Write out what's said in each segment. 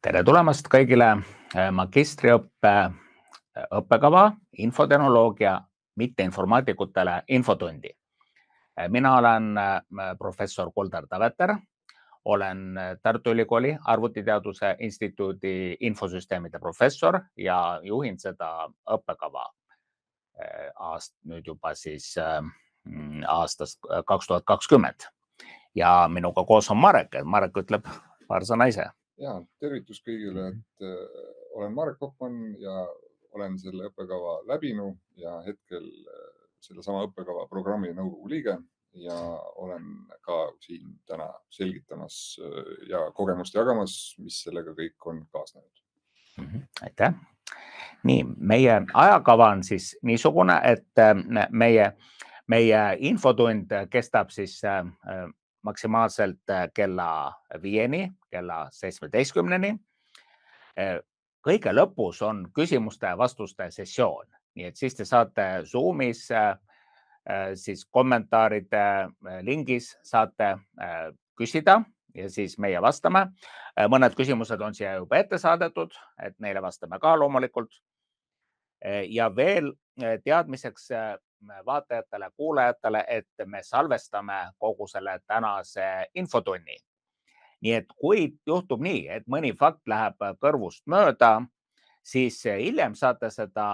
Tere tulemast kõigile magistriõppe õppekava infotehnoloogia mitteinformaatikutele infotundi. Mina olen professor Kuldar Taveter, olen Tartu Ülikooli Arvutiteaduse Instituudi infosüsteemide professor ja juhin seda õppekava nüüd juba siis aastast 2020. Ja minuga koos on Marek. Marek ütleb paar sõna ise. Ja, tervitus kõigile, et olen Marek Koppmann ja olen selle õppekava läbinud ja hetkel selle sama õppekava programmi nõukogu liige ja olen ka siin täna selgitamas ja kogemust jagamas, mis sellega kõik on kaasnenud. Aitäh! Nii, meie ajakava on siis niisugune, et meie infotund kestab siis maksimaalselt kella 5-ni, kella 17-ni. Kõige lõpus on küsimuste ja vastuste sessioon, nii et siis te saate Zoomis siis kommentaaride lingis saate küsida ja siis meie vastame. Mõned küsimused on siia juba ette saadetud, et neile vastame ka loomulikult. Ja veel teadmiseks vaatajatele, kuulajatele, et me salvestame kogu selle tänase infotunni. Nii et kui juhtub nii, et mõni fakt läheb kõrvust mööda, siis hiljem saate seda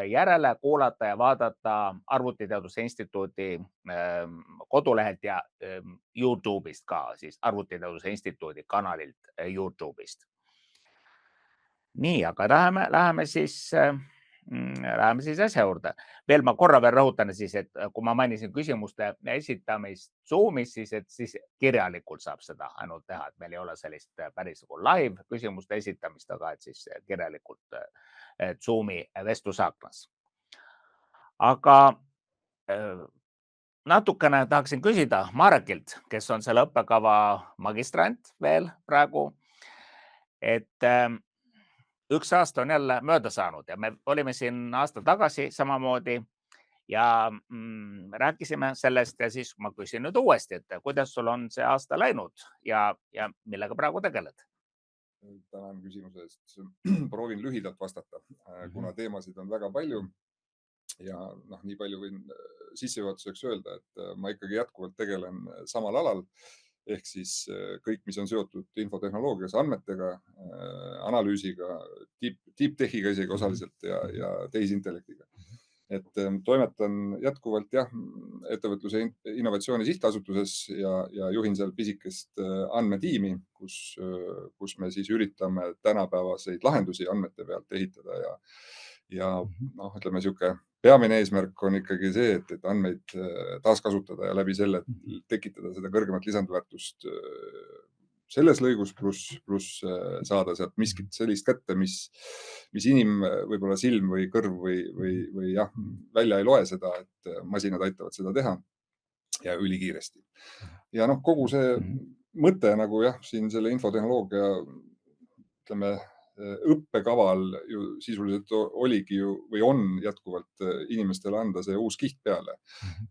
järele kuulata ja vaadata Arvutiteaduse Instituudi kodulehelt ja YouTube'ist ka, siis Arvutiteaduse Instituudi kanalilt YouTube'ist. Nii, aga läheme siis asja juurde. Veel ma korra veel rõhutan siis, et kui ma mainisin küsimuste esitamist Zoomis, siis kirjalikult saab seda ainult teha, et meil ei ole sellist päris live küsimuste esitamist, aga et siis kirjalikult Zoomi vestlusaknas. Aga natukene tahaksin küsida Marekilt, kes on selle õppekava magistrant veel praegu, et üks aasta on jälle mööda saanud ja me olime siin aasta tagasi samamoodi ja rääkisime sellest ja siis ma küsin nüüd uuesti, et kuidas sul on see aasta läinud ja millega praegu tegeled? Tänan küsimuse eest. Proovin lühidalt vastata, kuna teemasid on väga palju ja nii palju võin sissejuhatuseks öelda, et ma ikkagi jätkuvalt tegelen samal alal. Ehk siis kõik, mis on seotud infotehnoloogias, andmetega, analüüsiga, deep techiga isegi osaliselt ja tehisintellektiga. Et toimetan jätkuvalt ettevõtluse innovatsiooni sihtasutuses ja juhin seal pisikest andmetiimi, kus me siis üritame tänapäevaseid lahendusi andmete pealt ehitada ja ütleme siuke peamine eesmärk on ikkagi see, et andmeid taaskasutada ja läbi selle tekitada seda kõrgemat lisandväärtust selles lõigus pluss saada sealt miskit sellist kätte, mis võib-olla silm või kõrv või välja ei loe seda, et masinad aitavad seda teha ja ülikiiresti. Ja kogu see mõte nagu siin selle infotehnoloogia, ütleme, õppekaval ju sisuliselt oligi või on jätkuvalt inimestele anda see uus kiht peale.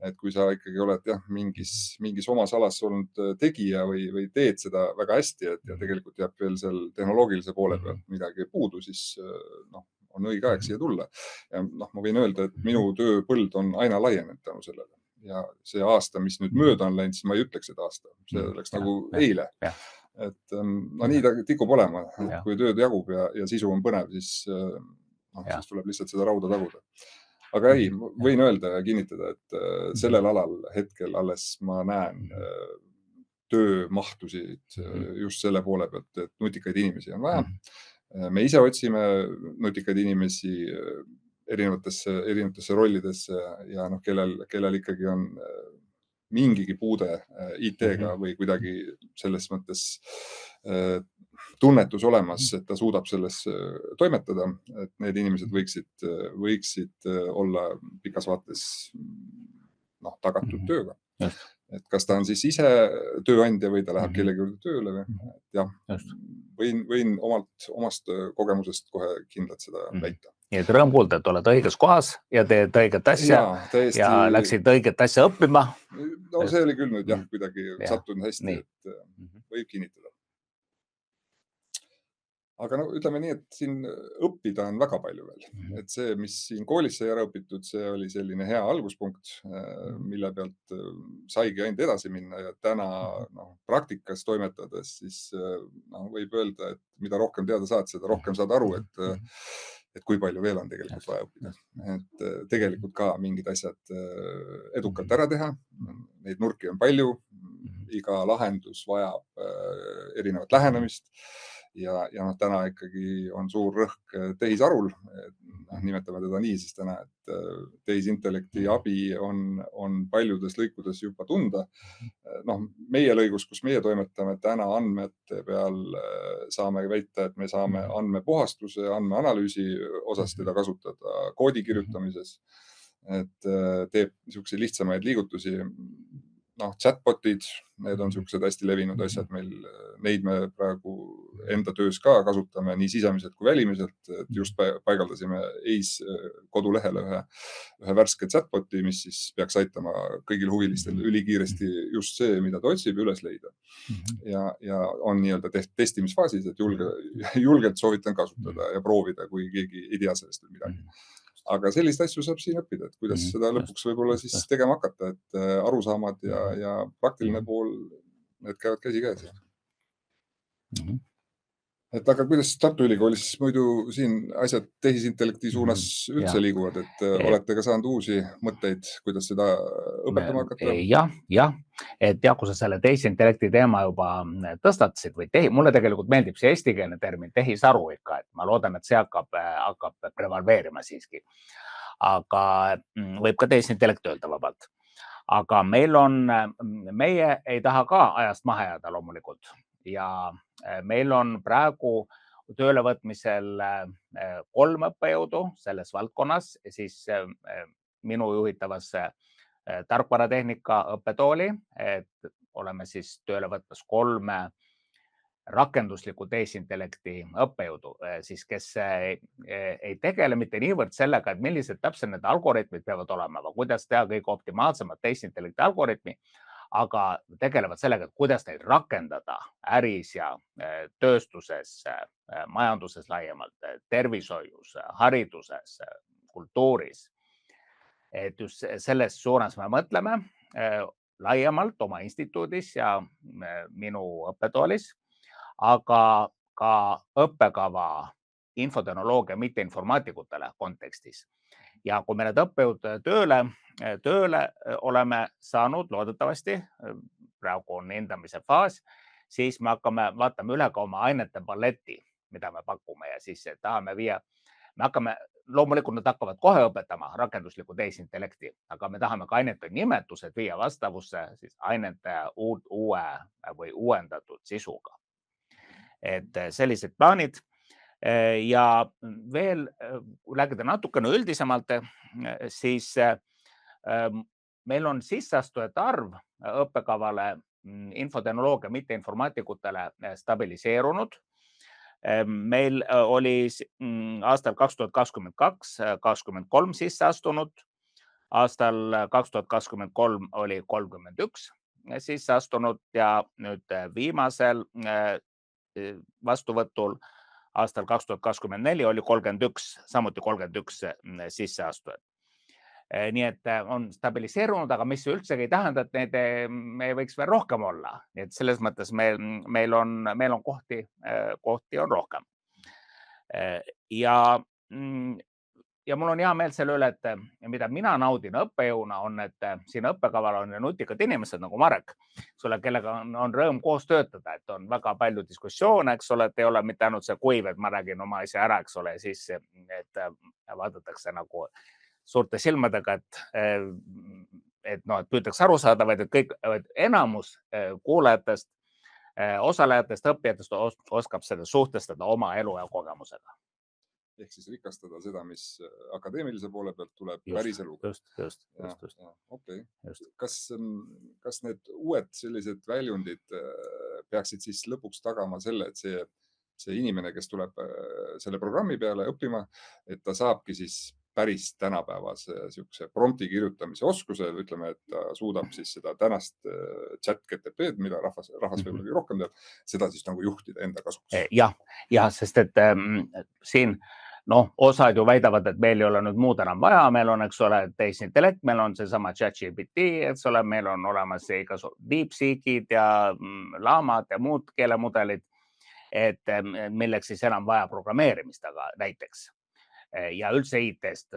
Et kui sa ikkagi oled mingis omas alas olnud tegija või teed seda väga hästi, et ja tegelikult jääb veel seal tehnoloogilise poole pealt midagi puudu, siis on õige aeg siia tulla. Ja ma võin öelda, et minu tööpõld on aina laienenud tänu sellele. Ja see aasta, mis nüüd mööda on läinud, siis ma ei ütleks seda aasta. See oleks nagu eile. Et nii ta tikub olema, et kui tööd jagub ja sisu on põnev, siis tuleb lihtsalt seda rauda taguda. Aga ei, võin öelda ja kinnitada, et sellel alal hetkel alles ma näen töömahtusid just selle poole pealt, et nutikaid inimesi on vaja. Me ise otsime nutikaid inimesi erinevatesse rollidesse ja kellel ikkagi on mingigi puude IT-ga või kuidagi selles mõttes tunnetus olemas, et ta suudab selles toimetada, et need inimesed võiksid olla pikas vaates tagatud tööga. Et kas ta on siis ise tööandja või ta läheb kellegi juurde tööle. Võin omast kogemusest kohe kindlalt seda väita. Nii et rõõm kuulda, et oled õiges kohas ja teed õiget asja ja läksid õiget asja õppima. No see oli küll nüüd kuidagi sattunud hästi, et võib kinnitada. aga no ütleme nii, et siin õppida on väga palju veel. Et see, mis siin koolis sai ära õpitud, see oli selline hea alguspunkt, mille pealt saigi ainult edasi minna ja täna praktikas toimetades siis võib öelda, et mida rohkem teada saad, seda rohkem saad aru, et kui palju veel on tegelikult vaja õppida. Et tegelikult ka mingid asjad edukalt ära teha. Neid nurki on palju, iga lahendus vajab erinevat lähenemist. Ja täna ikkagi on suur rõhk tehisarul, nimetame teda nii siis täna, et tehisintellekti abi on paljudes lõikudes juba tunda. Meie lõigus, kus meie toimetame täna andmete peal, saame väita, et me saame andmepuhastuse, andmeanalüüsi osas teda kasutada koodi kirjutamises, et teeb niisuguseid lihtsamaid liigutusi. Chatbotid, need on niisugused hästi levinud asjad meil, neid me praegu enda töös ka kasutame nii sisemiselt kui välimiselt, et just paigaldasime EIS kodulehele ühe värske chatboti, mis siis peaks aitama kõigil huvilistel ülikiiresti just see, mida ta otsib, üles leida. Ja on nii-öelda testimisfaasis, et julgelt soovitan kasutada ja proovida, kui keegi ei tea sellest midagi. Aga sellist asju saab siin õppida, et kuidas seda lõpuks võib-olla siis tegema hakata, et arusaamad ja praktiline pool, need käivad käsi käes. Et aga kuidas Tartu Ülikoolis muidu siin asjad tehisintellekti suunas üldse liiguvad, et olete ka saanud uusi mõtteid, kuidas seda õpetama hakata? Jah, et kui sa selle tehisintellekti teema juba tõstatasid või mulle tegelikult meeldib see eestikeelne termin tehisaru ikka, et ma loodan, et see hakkab prevalveerima siiski. Aga võib ka tehisintellekt öelda vabalt. Aga meie ei taha ka ajast maha jääda loomulikult ja meil on praegu töölevõtmisel 3 õppejõudu selles valdkonnas, siis minu juhitavas tarkvaratehnika õppetooli, et oleme siis tööle võtmas 3 rakendusliku tehisintellekti õppejõudu, siis kes ei tegele mitte niivõrd sellega, et millised täpselt need algoritmid peavad olema, aga kuidas teha kõige optimaalsemat tehisintellekti algoritmi, aga tegelevad sellega, et kuidas neid rakendada äris ja tööstuses, majanduses laiemalt, tervishoius, hariduses, kultuuris. Et just selles suunas me mõtleme laiemalt oma instituudis ja minu õppetoolis, aga ka õppekava infotehnoloogia mitteinformaatikutele kontekstis. Ja kui me need õppejõud tööle oleme saanud, loodetavasti, praegu on hindamise faas, siis me vaatame üle ka oma ainete paletti, mida me pakume ja siis tahame viia. Loomulikult nad hakkavad kohe õpetama rakenduslikku tehisintellekti, aga me tahame ka ainete nimetused viia vastavusse siis ainete uue või uuendatud sisuga. Et sellised plaanid. Ja veel, kui rääkida natukene üldisemalt, siis meil on sisseastujate arv õppekavale infotehnoloogia mitteinformaatikutele stabiliseerunud. Meil oli aastal 2022 23 sisseastunud, aastal 2023 oli 31 sisseastunud ja nüüd viimasel vastuvõtul aastal 2024 oli 31, samuti 31 sisseastujat. Nii et on stabiliseerunud, aga mis üldsegi ei tähenda, et neid me võiks veel rohkem olla. Nii et selles mõttes meil on kohti on rohkem. Ja mul on hea meel selle üle, et mida mina naudin õppejõuna on, et siin õppekaval on nutikad inimesed nagu Marek, kellega on rõõm koos töötada, et on väga palju diskussioone, eks ole, et ei ole mitte ainult see kuiv, et ma räägin oma asja ära, eks ole, siis et vaadatakse nagu suurte silmadega, et püütakse aru saada, vaid et kõik enamus kuulajatest, osalejatest, õppijatest oskab seda suhtestada oma elu ja kogemusega. Ehk siis rikastada seda, mis akadeemilise poole pealt tuleb päris eluga. Just. Okay. Kas need uued sellised väljundid peaksid siis lõpuks tagama selle, et see inimene, kes tuleb selle programmi peale õppima, et ta saabki siis päris tänapäevase siukse prompti kirjutamise oskuse, ütleme, et ta suudab siis seda tänast chat GTP-d, mida rahvas võib-olla rohkem teab, seda siis nagu juhtida enda kasuks. Ja, sest et siin osad ju väidavad, et meil ei ole nüüd muud enam vaja, meil on, eks ole, tehisintellekt, meil on seesama ChatGPT, eks ole, meil on olemas DeepSeekid ja Lamad ja muud keelemudelid, et milleks siis enam vaja programmeerimist, aga näiteks ja üldse IT-st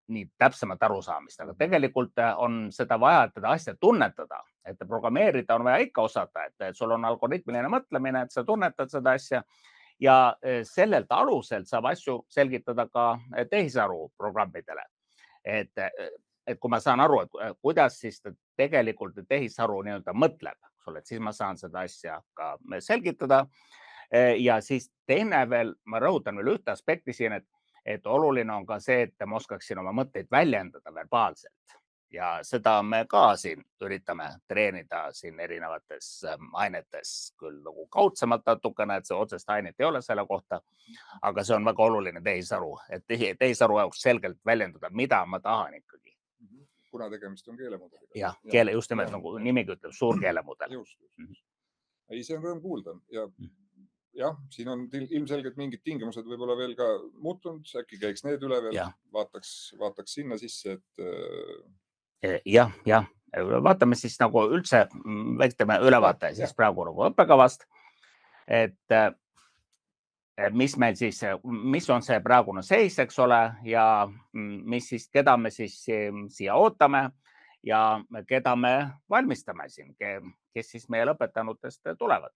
nii täpsemat arusaamist, aga tegelikult on seda vaja, et seda asja tunnetada, et programmeerida on vaja ikka osata, et sul on algoritmiline mõtlemine, et sa tunnetad seda asja ja sellelt aluselt saab asju selgitada ka tehisaru programmidele. Et kui ma saan aru, et kuidas siis tegelikult tehisaru nii-öelda mõtleb, et siis ma saan seda asja ka selgitada. Ja siis teine veel, ma rõhutan veel ühte aspekti siin, et oluline on ka see, et ma oskaksin oma mõtteid väljendada verbaalselt ja seda me ka siin üritame treenida siin erinevates ainetes, küll nagu kaudsemalt natukene, et see otsest ainet ei ole selle kohta, aga see on väga oluline tehisaru, et tehisaru jaoks selgelt väljendada, mida ma tahan ikkagi. Kuna tegemist on keelemudeliga. Jah, just nimelt nagu nimigi ütleb, suur keelemudel. Just. Ei, see on rõõm kuulda ja jah, siin on ilmselgelt mingid tingimused võib-olla veel ka muutunud, äkki käiks need üle veel, vaataks sinna sisse, et... Jah, vaatame siis nagu üldse väiktame ülevaate siis praegu nagu õppekavast, et mis meil siis, mis on see praegune seis, eks ole, ja mis siis, keda me siis siia ootame ja keda me valmistame siin, kes siis meie lõpetanutest tulevad.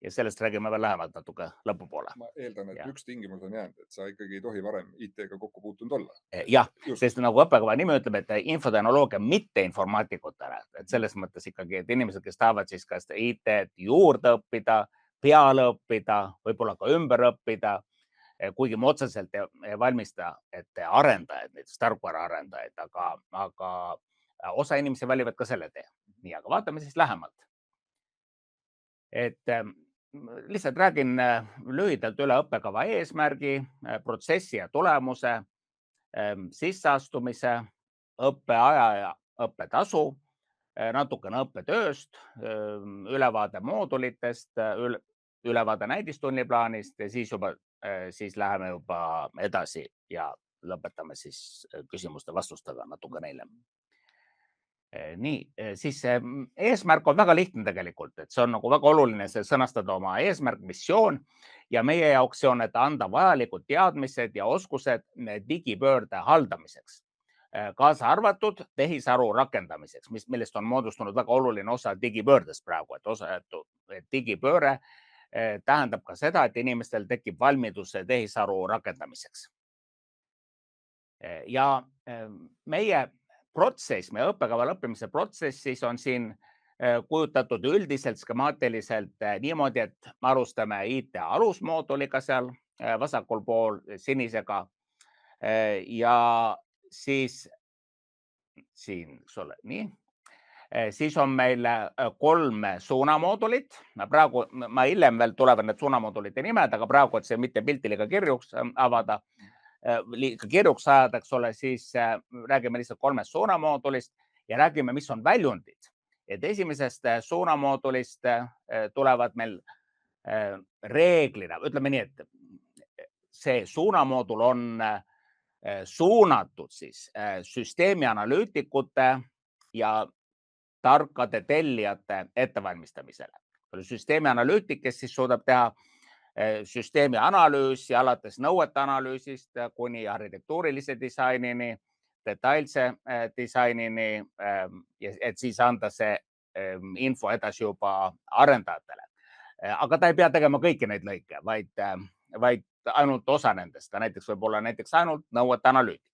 Ja sellest räägime veel lähemalt natuke lõpupoole. Ma eeldan, et üks tingimus on jäänud, et sa ikkagi ei tohi varem IT-ga kokku puutunud olla. Jah, sest nagu õppekava nimi ütleb, et infotehnoloogia mitte informaatikutele, et selles mõttes ikkagi, et inimesed, kes tahavad siis kas IT-d juurde õppida, peale õppida, võib-olla ka ümber õppida, kuigi ma otseselt ei valmista, et arendajaid, näiteks tarkvara arendajaid, aga osa inimesi valivad ka selle tee. Nii, aga vaatame siis lähemalt. Et lihtsalt räägin lühidalt üle õppekava eesmärgi, protsessi ja tulemuse, sisseastumise, õppeaja ja õppetasu, natukene õppetööst, ülevaade moodulitest, ülevaade näidistunniplaanist ja siis läheme juba edasi ja lõpetame siis küsimuste vastustega natuke neile. Nii, siis eesmärk on väga lihtne tegelikult, et see on nagu väga oluline sõnastada oma eesmärk, missioon ja meie jaoks see on, et anda vajalikud teadmised ja oskused digipöörde haldamiseks, kaasa arvatud tehisaru rakendamiseks, millest on moodustunud väga oluline osa digipöördest praegu, et digipööre tähendab ka seda, et inimestel tekib valmidus tehisaru rakendamiseks. Ja meie protsess, meie õppekava lõppimise protsess siis on siin kujutatud üldiselt skemaatiliselt niimoodi, et me alustame IT alusmooduliga seal vasakul pool sinisega ja siis siin, eks ole, nii. Siis on meil 3 suunamoodulit. Praegu ma hiljem veel tulevad need suunamoodulite nimed, aga praegu, et see mitte piltiliga kirjuks avada, kirjuks ajada, eks ole, siis räägime lihtsalt 3 suunamoodulist ja räägime, mis on väljundid. Et esimesest suunamoodulist tulevad meil reeglina, ütleme nii, et see suunamoodul on suunatud siis süsteemianalüütikute ja tarkade tellijate ettevalmistamisele. Süsteemianalüütik, kes siis suudab teha süsteemi analüüsi alates nõuete analüüsist kuni arhitektuurilise disainini, detailse disainini, et siis anda see info edasi juba arendajatele. Aga ta ei pea tegema kõiki neid lõike, vaid ainult osa nendest. Näiteks võib olla näiteks ainult nõuete analüütik.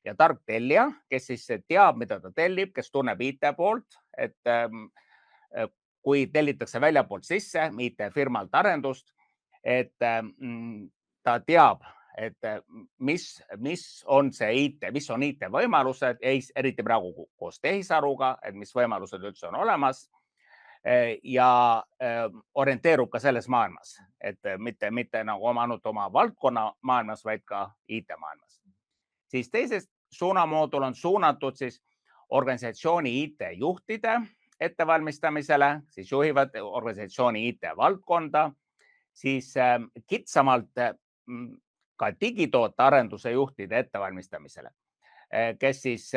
Ja tark tellija, kes siis teab, mida ta tellib, kes tunneb IT poolt, et kui tellitakse väljapoolt sisse IT-firmalt arendust, et ta teab, et mis on see IT, mis on IT võimalused, eriti praegu koos tehisaruga, et mis võimalused üldse on olemas ja orienteerub ka selles maailmas, et mitte nagu ainult oma valdkonna maailmas, vaid ka IT maailmas. siis teises suunamoodul on suunatud siis organisatsiooni IT-juhtide ettevalmistamisele, siis juhivad organisatsiooni IT-valdkonda, siis kitsamalt ka digitoote arenduse juhtide ettevalmistamisele, kes siis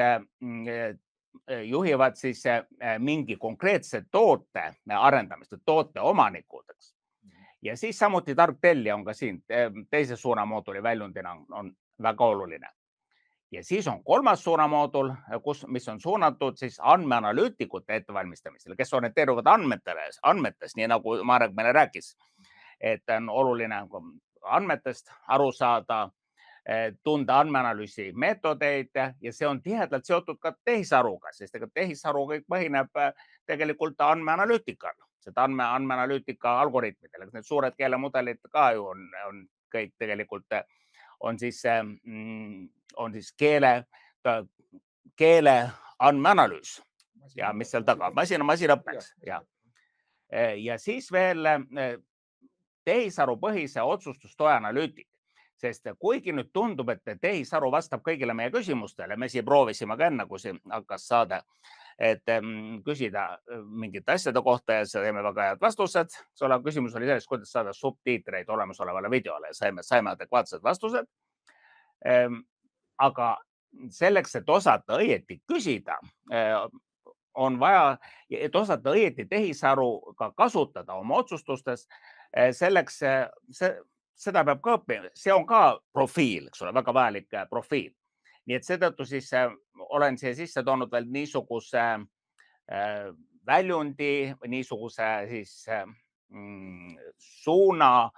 juhivad siis mingi konkreetse toote arendamist, toote omanikud. Ja siis samuti tark tellija on ka siin teise suunamooduli väljundina on väga oluline. Ja siis on kolmas suunamoodul, mis on suunatud siis andmeanalüütikute ettevalmistamisele, kes orienteeruvad andmetes, nii nagu Marek meile rääkis, et on oluline andmetest aru saada, tunda andmeanalüüsi meetodeid ja see on tihedalt seotud ka tehisaruga, sest tehisaru kõik põhineb tegelikult andmeanalüütikal, seda andmeanalüütika algoritmidele, need suured keelemudelid ka ju on kõik tegelikult on siis keele andmeanalüüs ja mis seal taga, masinaõppeks. Ja siis veel tehisarupõhise otsustustoe analüütik, sest kuigi nüüd tundub, et tehisaru vastab kõigile meie küsimustele, me siin proovisime ka enne, kui siin hakkas saade, et küsida mingite asjade kohta ja saime väga head vastused. Küsimus oli selles, kuidas saada subtiitreid olemasolevale videole ja saime adekvaatsed vastused. Aga selleks, et osata õieti küsida, on vaja, et osata õieti tehisaru ka kasutada oma otsustustes, selleks seda peab ka õppima, see on ka profiil, eks ole, väga vajalik profiil. Nii et seetõttu siis olen siia sisse toonud veel niisuguse väljundi, niisuguse siis suuna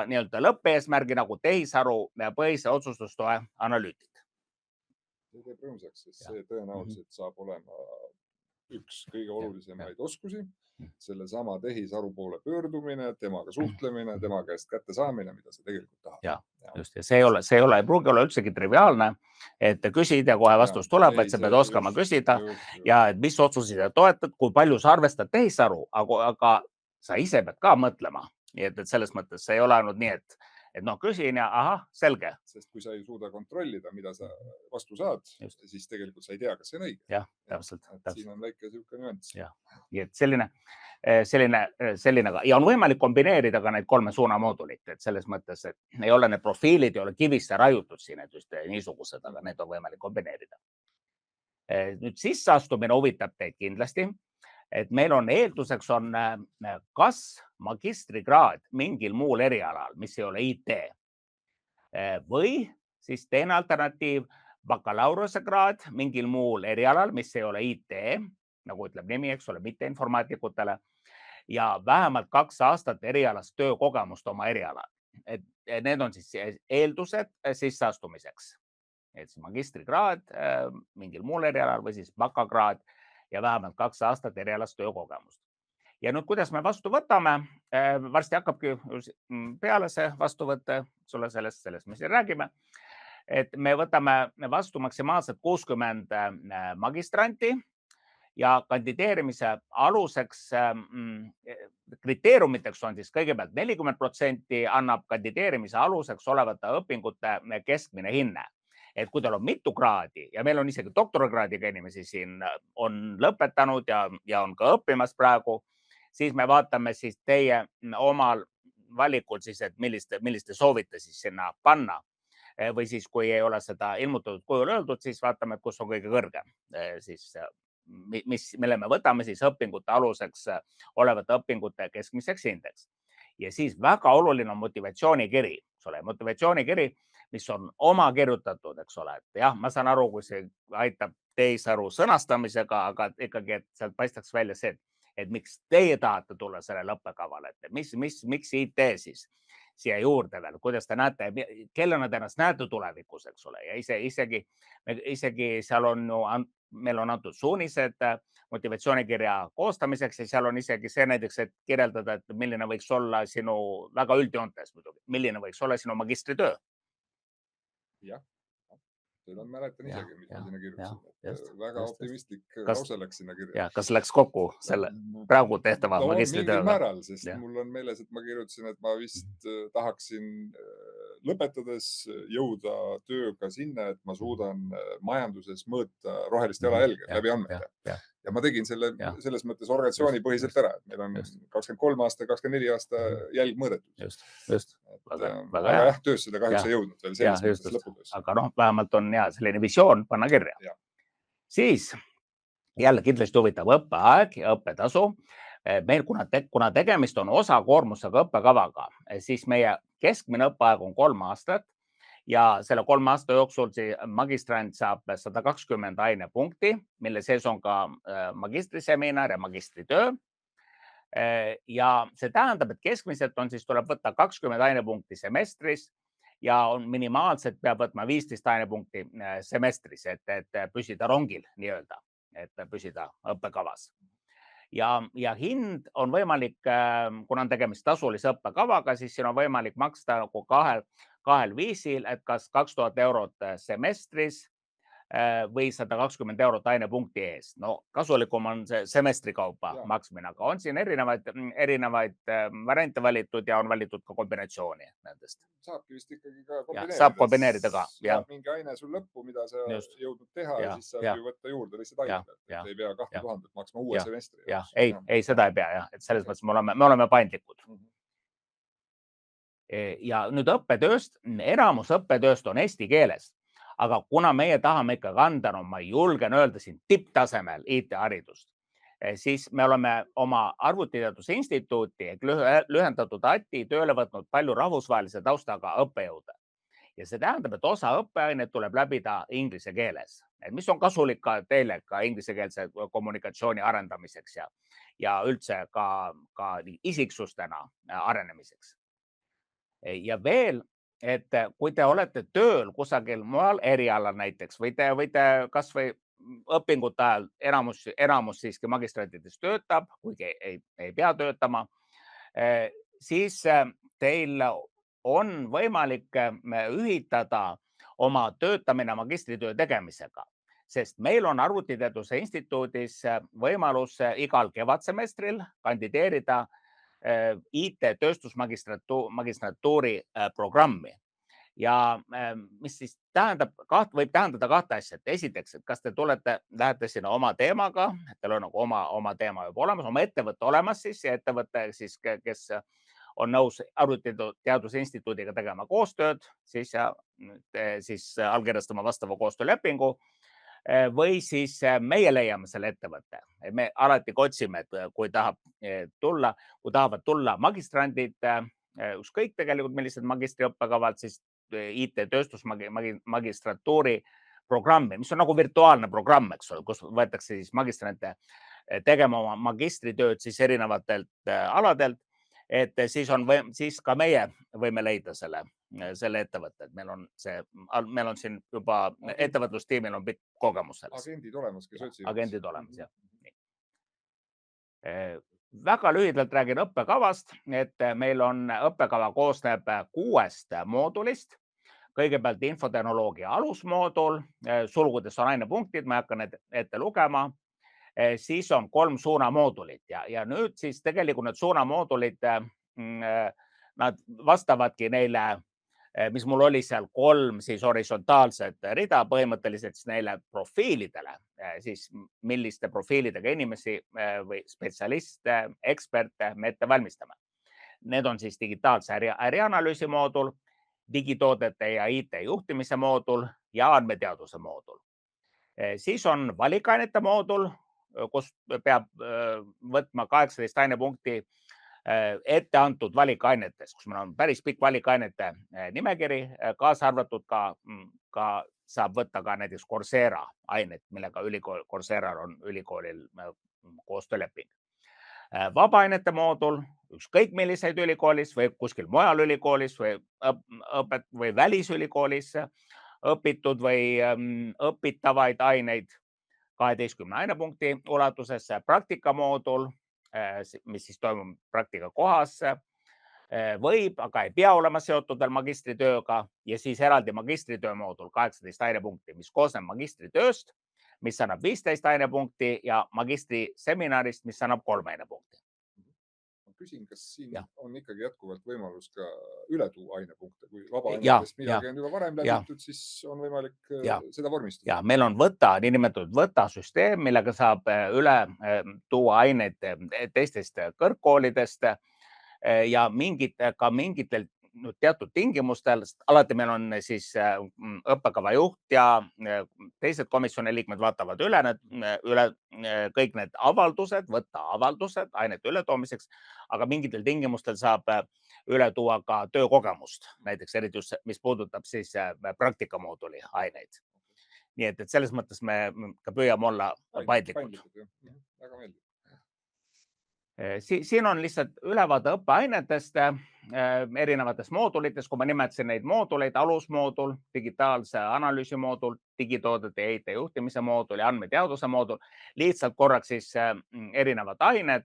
nii-öelda lõppeesmärgi nagu tehisaru põhise otsustustoe analüütik. See teeb rõõmsaks, sest see tõenäoliselt saab olema üks kõige olulisemaid oskusi, selle sama tehisaru poole pöördumine, temaga suhtlemine, tema käest kätte saamine, mida sa tegelikult tahad. Ja, just, ja see ei pruugi olla üldsegi triviaalne, et küsid ja kohe vastus tuleb, vaid sa pead oskama küsida ja et mis otsuseid sa toetad, kui palju sa arvestad tehisaru, aga sa ise pead ka mõtlema. Nii et selles mõttes see ei ole ainult nii, et küsin ja ahah, selge. Sest kui sa ei suuda kontrollida, mida sa vastu saad, siis tegelikult sa ei tea, kas see on õige. Jah, täpselt. Siin on väike siuke nüanss. Nii et selline ja on võimalik kombineerida ka neid kolme suunamoodulit, et selles mõttes, et ei ole need profiilid, ei ole kivisse raiutud siin, et just niisugused, aga need on võimalik kombineerida. Nüüd sisseastumine huvitab teid kindlasti, et meil on eelduseks on kas magistrikraad mingil muul erialal, mis ei ole IT, või siis teine alternatiiv, bakalaureusekraad mingil muul erialal, mis ei ole IT, nagu ütleb nimi, eks ole, mitte informaatikutele, ja vähemalt 2 aastat erialast töökogemust oma erialal. Need on siis eeldused sisseastumiseks. Et magistrikraad mingil muul erialal või siis bakakraad ja vähemalt 2 aastat erialast töökogemust. Ja nüüd, kuidas me vastu võtame, varsti hakkabki peale see vastuvõtte, sulle sellest, me siin räägime, et me võtame vastu maksimaalselt 60 magistranti ja kandideerimise aluseks kriteeriumiteks on siis kõigepealt 40% annab kandideerimise aluseks olevate õpingute keskmine hinne. Et kui teil on mitu kraadi ja meil on isegi doktorikraadiga inimesi siin on lõpetanud ja on ka õppimas praegu, siis me vaatame siis teie omal valikul siis, et milliste soovite siis sinna panna. Või siis, kui ei ole seda ilmutatud kujul öeldud, siis vaatame, kus on kõige kõrgem. Mille me võtame siis õpingute aluseks olevate õpingute keskmiseks hindeks. Ja siis väga oluline on motivatsioonikiri, motivatsioonikiri, mis on oma kirjutatud, eks ole. Jah, ma saan aru, kui see aitab tehisaru sõnastamisega, aga ikkagi, et sealt paistaks välja see, et miks teie tahate tulla sellele õppekavale, et miks IT siis siia juurde veel, kuidas te näete, kellena te ennast näete tulevikus, eks ole, ja isegi seal on ju, meil on antud suunised motivatsioonikirja koostamiseks ja seal on isegi see näiteks, et kirjeldada, et milline võiks olla sinu, väga üldjoontes muidugi, milline võiks olla sinu magistritöö. Jah, seda mäletan isegi, mis ma sinna kirjutasin. Väga optimistlik lause läks sinna kirja. Kas läks kokku selle praegu tehtava magistritööga? Mingil määral, sest mul on meeles, et ma kirjutasin, et ma vist tahaksin lõpetades jõuda tööga sinna, et ma suudan majanduses mõõta rohelist jalajälge läbi andmete. Ja ma tegin selle selles mõttes organisatsiooni põhiselt ära, et meil on 23 aasta, 24 aasta jälg mõõdetud. Just. Aga jah, töös seda kahjuks ei jõudnud veel selles mõttes lõputöös. Aga vähemalt on selline visioon panna kirja. Siis jälle kindlasti huvitav õppeaeg ja õppetasu. Meil kuna tegemist on osakoormusega õppekavaga, siis meie keskmine õppeaeg on 3 aastat ja selle 3 aasta jooksul magistrant saab 120 ainepunkti, mille sees on ka magistriseminar ja magistritöö. Ja see tähendab, et keskmiselt tuleb võtta 20 ainepunkti semestris ja on minimaalselt peab võtma 15 ainepunkti semestris, et püsida rongil nii-öelda, et püsida õppekavas. Ja hind on võimalik, kuna on tegemist tasulise õppekavaga, siis siin on võimalik maksta kahel viisil, et kas 2000 eurot semestris või 120 eurot ainepunkti eest. No kasulikum on see semestri kaupa maksmine, aga on siin erinevaid variante valitud ja on valitud ka kombinatsiooni nendest. Saabki vist ikkagi ka kombineerida. Saab kombineerida ka. Saab mingi aine sul lõppu, mida sa jõudnud teha ja siis saab ju võtta juurde lihtsalt aine pealt. Et ei pea 2000 maksma uue semestri. Ei, seda ei pea. Et selles mõttes me oleme paindlikud. Ja nüüd õppetööst, enamus õppetööst on eesti keeles. Aga kuna meie tahame ikka anda, ma julgen öelda siin tipptasemel IT-haridust, siis me oleme oma Arvutiteaduse Instituuti ehk lühendatud ATI tööle võtnud palju rahvusvahelise taustaga õppejõude. Ja see tähendab, et osa õppeainet tuleb läbida inglise keeles, mis on kasulik ka teile ka ingliskeelse kommunikatsiooni arendamiseks ja üldse ka isiksustena arenemiseks. Ja veel, et kui te olete tööl kusagil mujal erialal näiteks või te võite kas või õpingute ajal enamus siiski magistrantides töötab, kuigi ei pea töötama, siis teil on võimalik ühitada oma töötamine magistritöö tegemisega, sest meil on Arvutiteaduse Instituudis võimalus igal kevadsemestril kandideerida IT-tööstusmagistrantuuri programmi. Ja mis siis võib tähendada kahte asja. Esiteks, et kas te lähete sinna oma teemaga, et teil on oma teema juba olemas, oma ettevõtte olemas siis ja ettevõte, kes on nõus Arvutiteaduse Instituudiga tegema koostööd, siis allkirjastama vastava koostöölepingu. Või siis meie leiame selle ettevõtte. Me alati otsime, et kui tahavad tulla magistrandid, ükskõik tegelikult millised magistriõppekavad, siis IT-tööstusmagistrantuuri programmi, mis on nagu virtuaalne programm, eks ole, kus võetakse siis magistrante tegema oma magistritööd siis erinevatelt aladelt, et siis ka meie võime leida selle ettevõtte. Meil on siin juba ettevõtlustiimil on pikk kogemus selles. Agendid olemas, kes otsivad. Agendid olemas, jah. Väga lühidalt räägin õppekavast, et meil on õppekava koosneb 6 moodulist. Kõigepealt infotehnoloogia alusmoodul, sulgudes on ainepunktid, ma ei hakka need ette lugema. Siis on 3 suunamoodulit ja nüüd siis tegelikult need suunamoodulid, nad vastavadki neile, mis mul oli seal 3 siis horisontaalset rida põhimõtteliselt neile profiilidele, siis milliste profiilidega inimesi või spetsialiste, eksperte me ette valmistame. Need on siis digitaalse ärianalüüsi moodul, digitoodete ja IT juhtimise moodul ja andmeteaduse moodul. Siis on valikainete moodul, kus peab võtma 18 ainepunkti ette antud valikainetes, kus meil on päris pikk valikainete nimekiri, kaasa arvatud ka saab võtta ka näiteks Coursera ainet, millega Coursera on ülikoolil koostööleping. Vabaainete moodul, ükskõik milliseid ülikoolis või kuskil mujal ülikoolis või välisülikoolis õpitud või õpitavaid aineid 12 ainepunkti ulatuses, praktikamoodul, mis siis toimub praktika kohas, võib, aga ei pea olema seotud veel magistritööga ja siis eraldi magistritöö moodul 18 ainepunkti, mis koosneb magistritööst, mis annab 15 ainepunkti ja magistriseminarist, mis annab 3 ainepunkti. küsin, kas siin Ja. on ikkagi jätkuvalt võimalus ka üle tuua ainepunkte, kui vabaainetest Ja, midagi on juba varem ja. läbitud, siis on võimalik Ja. seda vormistada. Ja meil on niinimetatud võtasüsteem, millega saab üle tuua aineid teistest kõrgkoolidest ja mingitel teatud tingimustel, alati meil on siis õppekava juht ja teised komisjoni liikmed vaatavad üle kõik need avaldused, võttaavaldused ainete ületoomiseks, aga mingitel tingimustel saab üle tuua ka töökogemust, näiteks eriti just, mis puudutab siis praktikamooduli aineid. Nii et selles mõttes me ka püüame olla paindlikud. Väga meeldib. Siin on lihtsalt ülevaade õppeainetest, erinevatest moodulitest, kui ma nimetasin neid mooduleid, alusmoodul, digitaalse analüüsi moodul, digitoodete ja IT juhtimise moodul ja andmeteaduse moodul, lihtsalt korraks siis erinevad ained,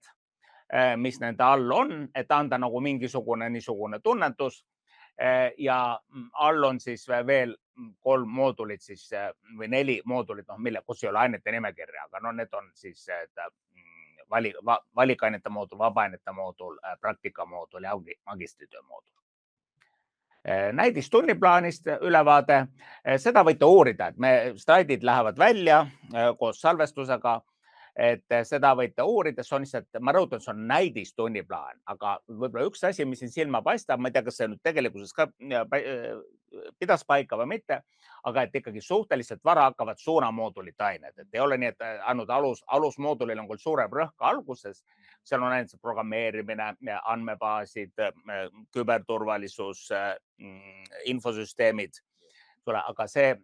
mis nende all on, et anda nagu mingisugune niisugune tunnetus ja all on siis veel 3 moodulit siis, või 4 moodulit, kus ei ole ainete nimekirja, aga need on siis valikainete moodul, vabaainete moodul, praktika moodul ja magistritöö moodul. Näidistunniplaanist ülevaade, seda võite uurida, et me slaidid lähevad välja koos salvestusega, et seda võite uurida, see on lihtsalt, ma rõhutan, see on näidistunniplaan, aga võib-olla üks asi, mis siin silma paistab, ma ei tea, kas see nüüd tegelikkuses ka pidas paika või mitte, aga et ikkagi suhteliselt vara hakkavad suunamoodulite ained, et ei ole nii, et ainult alusmoodulil on küll suurem rõhk alguses, seal on ainult programmeerimine, andmebaasid, küberturvalisus, infosüsteemid, aga see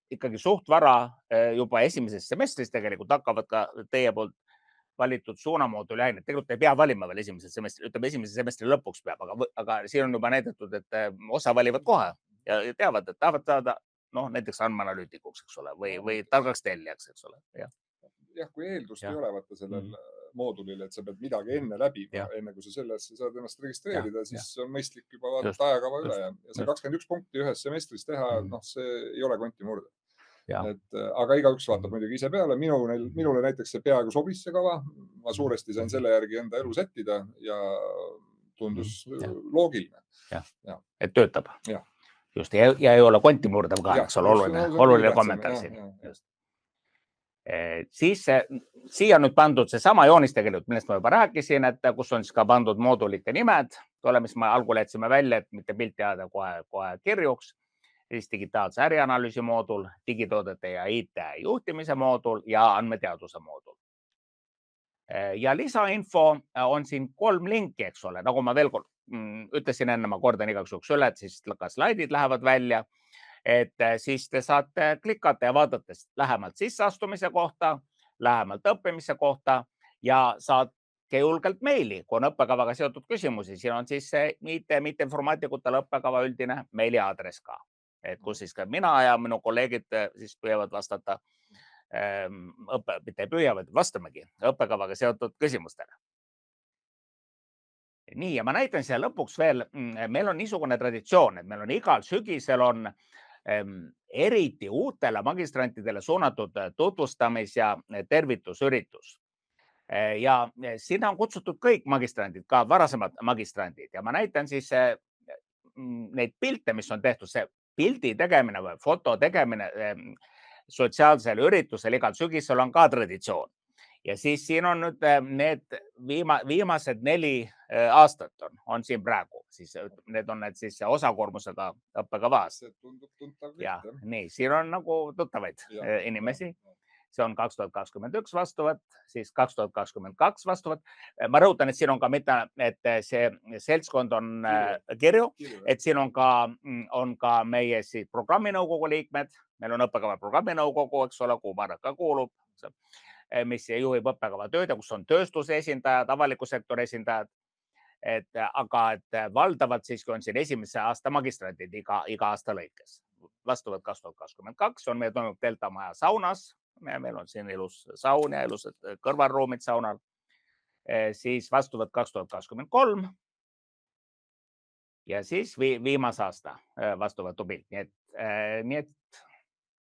ikkagi suht vara juba esimeses semestris tegelikult hakkavad ka teie poolt valitud suunamooduli ained. Tegelikult ei pea valima veel esimese semestri lõpuks peab, aga siin on juba näidatud, et osa valivad kohe ja teavad, et tahavad saada näiteks andmeanalüütikuks, eks ole, või targaks tellijaks, eks ole. Jah, kui eeldust ei ole vaata sellel moodulil, et sa pead midagi enne läbima, enne kui sa sellesse saad ennast registreerida, siis on mõistlik juba vaadata ajakava üle ja see 21 punkti ühes semestris teha, see ei ole konti murda. Aga igaüks vaatab muidugi ise peale. Minule näiteks see peaaegu sobis see kava. Ma suuresti sain selle järgi enda elu sättida ja tundus loogiline. Et töötab. Just, ja ei ole konti murdav ka, eks ole, oluline kommentaar siin. Siis siia on nüüd pandud see sama joonis tegelikult, millest ma juba rääkisin, et kus on siis ka pandud moodulite nimed, mis me algul jätsime välja, et mitte pilt jääda kohe kirjuks. Siis digitaalse ärianalüüsi moodul, digitoodete ja IT juhtimise moodul ja andmeteaduse moodul. Ja lisainfo on siin 3 linki, eks ole, nagu ma veel kord ütlesin enne, ma kordan igaks juhuks üle, et siis ka slaidid lähevad välja, et siis te saate klikata ja vaadata lähemalt sisseastumise kohta, lähemalt õppimise kohta ja saatke julgelt meili, kui on õppekavaga seotud küsimusi. Siin on siis mitte informaatikutele õppekava üldine meili aadress ka, et kus siis ka mina ja minu kolleegid siis püüavad vastata, mitte ei püüa, vaid vastamegi õppekavaga seotud küsimustele. Nii, ja ma näitan siia lõpuks veel, meil on niisugune traditsioon, et meil on igal sügisel on eriti uutele magistrantidele suunatud tutvustamis- ja tervitusüritus. Ja sinna on kutsutud kõik magistrandid, ka varasemad magistrandid ja ma näitan siis neid pilte, mis on tehtud, see pildi tegemine või foto tegemine sotsiaalsel üritusel igal sügisel on ka traditsioon. Ja siis siin on nüüd need viimased 4 aastat on siin praegu, siis need on need siis osakoormusega õppekavas. See tundub tuntav ja nii, siin on nagu tuttavaid inimesi. See on 2021 vastuvõtt, siis 2022 vastuvõtt. Ma rõhutan, et siin on ka mitte, et see seltskond on kirju, et siin on ka meie siis programminõukogu liikmed, meil on õppekava programminõukogu, eks ole, kuhu Marek ka kuulub, mis juhib õppekava tööd ja kus on tööstuse esindajad, avaliku sektori esindajad. Aga valdavalt siiski on siin esimese aasta magistrandid iga aasta lõikes. Vastuvõtt 2022 on meil toimub Delta maja saunas. Meil on siin ilus saun ja ilusad kõrvalruumid saunal. Siis vastuvõtt 2023 ja siis viimase aasta vastuvõtupilt. Nii et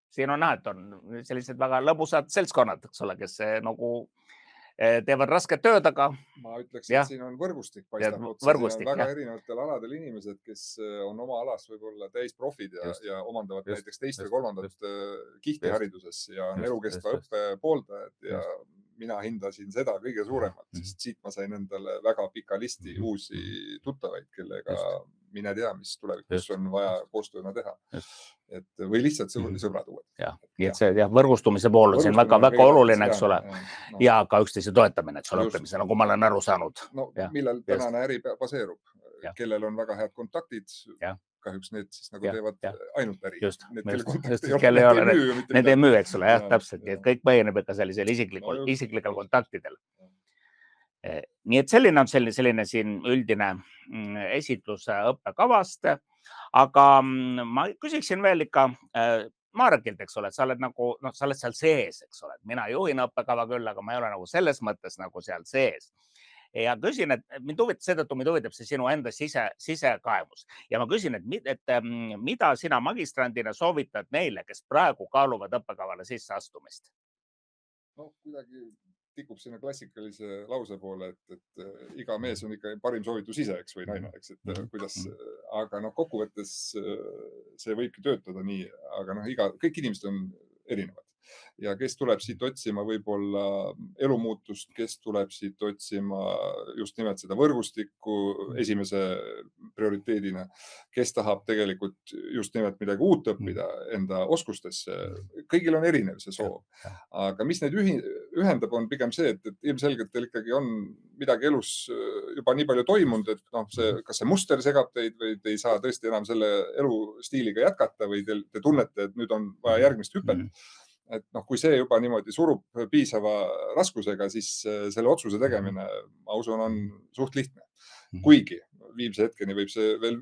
siin on näha, et on sellised väga lõbusad seltskonnad, eks ole, kes nagu teevad rasket tööd, aga ma ütleks, jah. et siin on võrgustik paistab Ja otsa, võrgustik, siin on väga jah. erinevatel aladel inimesed, kes on oma alas võib-olla täisprofid ja omandavad näiteks teist või kolmandat kihti hariduses ja on elukestva õppe pooldajad ja mina hindasin seda kõige suuremalt, sest siit ma sain endale väga pika listi uusi tuttavaid, kellega mine tea, mis tulevikus on vaja koostööna teha. Või lihtsalt sõbrad uued. Nii et see võrgustumise pool on siin väga oluline, eks ole, ja ka üksteise toetamine, eks ole, õppimise, nagu ma olen aru saanud. No millel tänane äri baseerub, kellel on väga head kontaktid, kahjuks need siis nagu teevad ainult äri. Need ei müü, eks ole, jah, täpselt, et kõik põhineb ikka sellisel isiklikul kontaktidel. Nii et selline on selline siin üldine esitlus õppekavast, aga ma küsiksin veel ikka Marekilt, eks ole, et sa oled nagu, sa oled seal sees, eks ole, mina juhin õppekava küll, aga ma ei ole nagu selles mõttes nagu seal sees. Ja küsin, et seetõttu mind huvitab see sinu enda sisekaemus ja ma küsin, et mida sina magistrandina soovitad neile, kes praegu kaaluvad õppekavale sisse astumist? No kuidagi tikub sinna klassikalise lause poole, et iga mees on ikka parim soovitus ise, eks, või naine, eks, et kuidas, aga kokkuvõttes see võibki töötada nii, aga kõik inimesed on erinevad. Ja kes tuleb siit otsima võib-olla elumuutust, kes tuleb siit otsima just nimelt seda võrgustikku esimese prioriteedina, kes tahab tegelikult just nimelt midagi uut õppida enda oskustesse. Kõigil on erinev see soov. Aga mis neid ühendab, on pigem see, et ilmselgelt teil ikkagi on midagi elus juba nii palju toimunud, et kas see muster segab teid või te ei saa tõesti enam selle elustiiliga jätkata või te tunnete, et nüüd on vaja järgmist hüpet. Et kui see juba niimoodi surub piisava raskusega, siis selle otsuse tegemine, ma usun, on suht lihtne. Kuigi viimse hetkeni võib see veel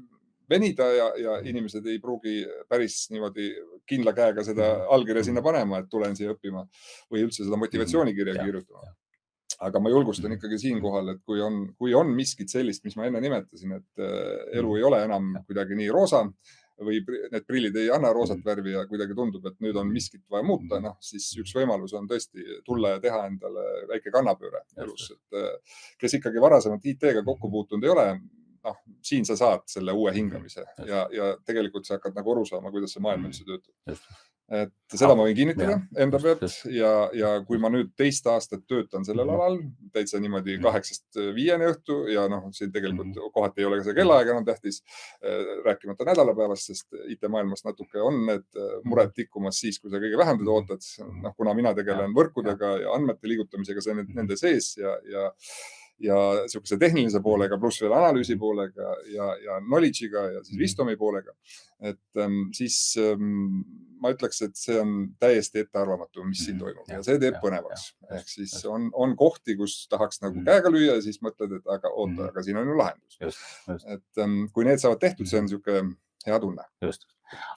venida ja inimesed ei pruugi päris niimoodi kindla käega seda allkirja sinna panema, et tulen siia õppima või üldse seda motivatsioonikirja kirjutama. Aga ma julgustan ikkagi siinkohal, et kui on miskit sellist, mis ma enne nimetasin, et elu ei ole enam kuidagi nii roosa, või need prillid ei anna roosat värvi ja kuidagi tundub, et nüüd on miskit vaja muuta, siis üks võimalus on tõesti tulla ja teha endale väike kannapööre elus. Kes ikkagi varasemalt IT-ga kokku puutunud ei ole, siin sa saad selle uue hingamise ja tegelikult sa hakkad nagu aru saama, kuidas see maailm üldse töötab. Et seda ma võin kinnitada enda pealt ja kui ma nüüd 2 aastat töötan sellel alal, täitsa niimoodi 8-st 5 õhtu ja siin tegelikult kohati ei ole ka see kellaaeg enam tähtis, rääkimata nädalapäevast, sest IT-maailmas natuke on need mured tikkumas siis, kui sa kõige vähem teda ootad, kuna mina tegelen võrkudega ja andmete liigutamisega, see on nende sees ja sihukese tehnilise poolega, pluss veel analüüsi poolega ja knowledge'iga ja siis wisdom'i poolega. Et siis ma ütleks, et see on täiesti ettearvamatu, mis siin toimub ja see teeb põnevaks. Ehk siis on kohti, kus tahaks nagu käega lüüa ja siis mõtled, et aga oota, aga siin on ju lahendus. Et kui need saavad tehtud, see on sihuke hea tunne. Just.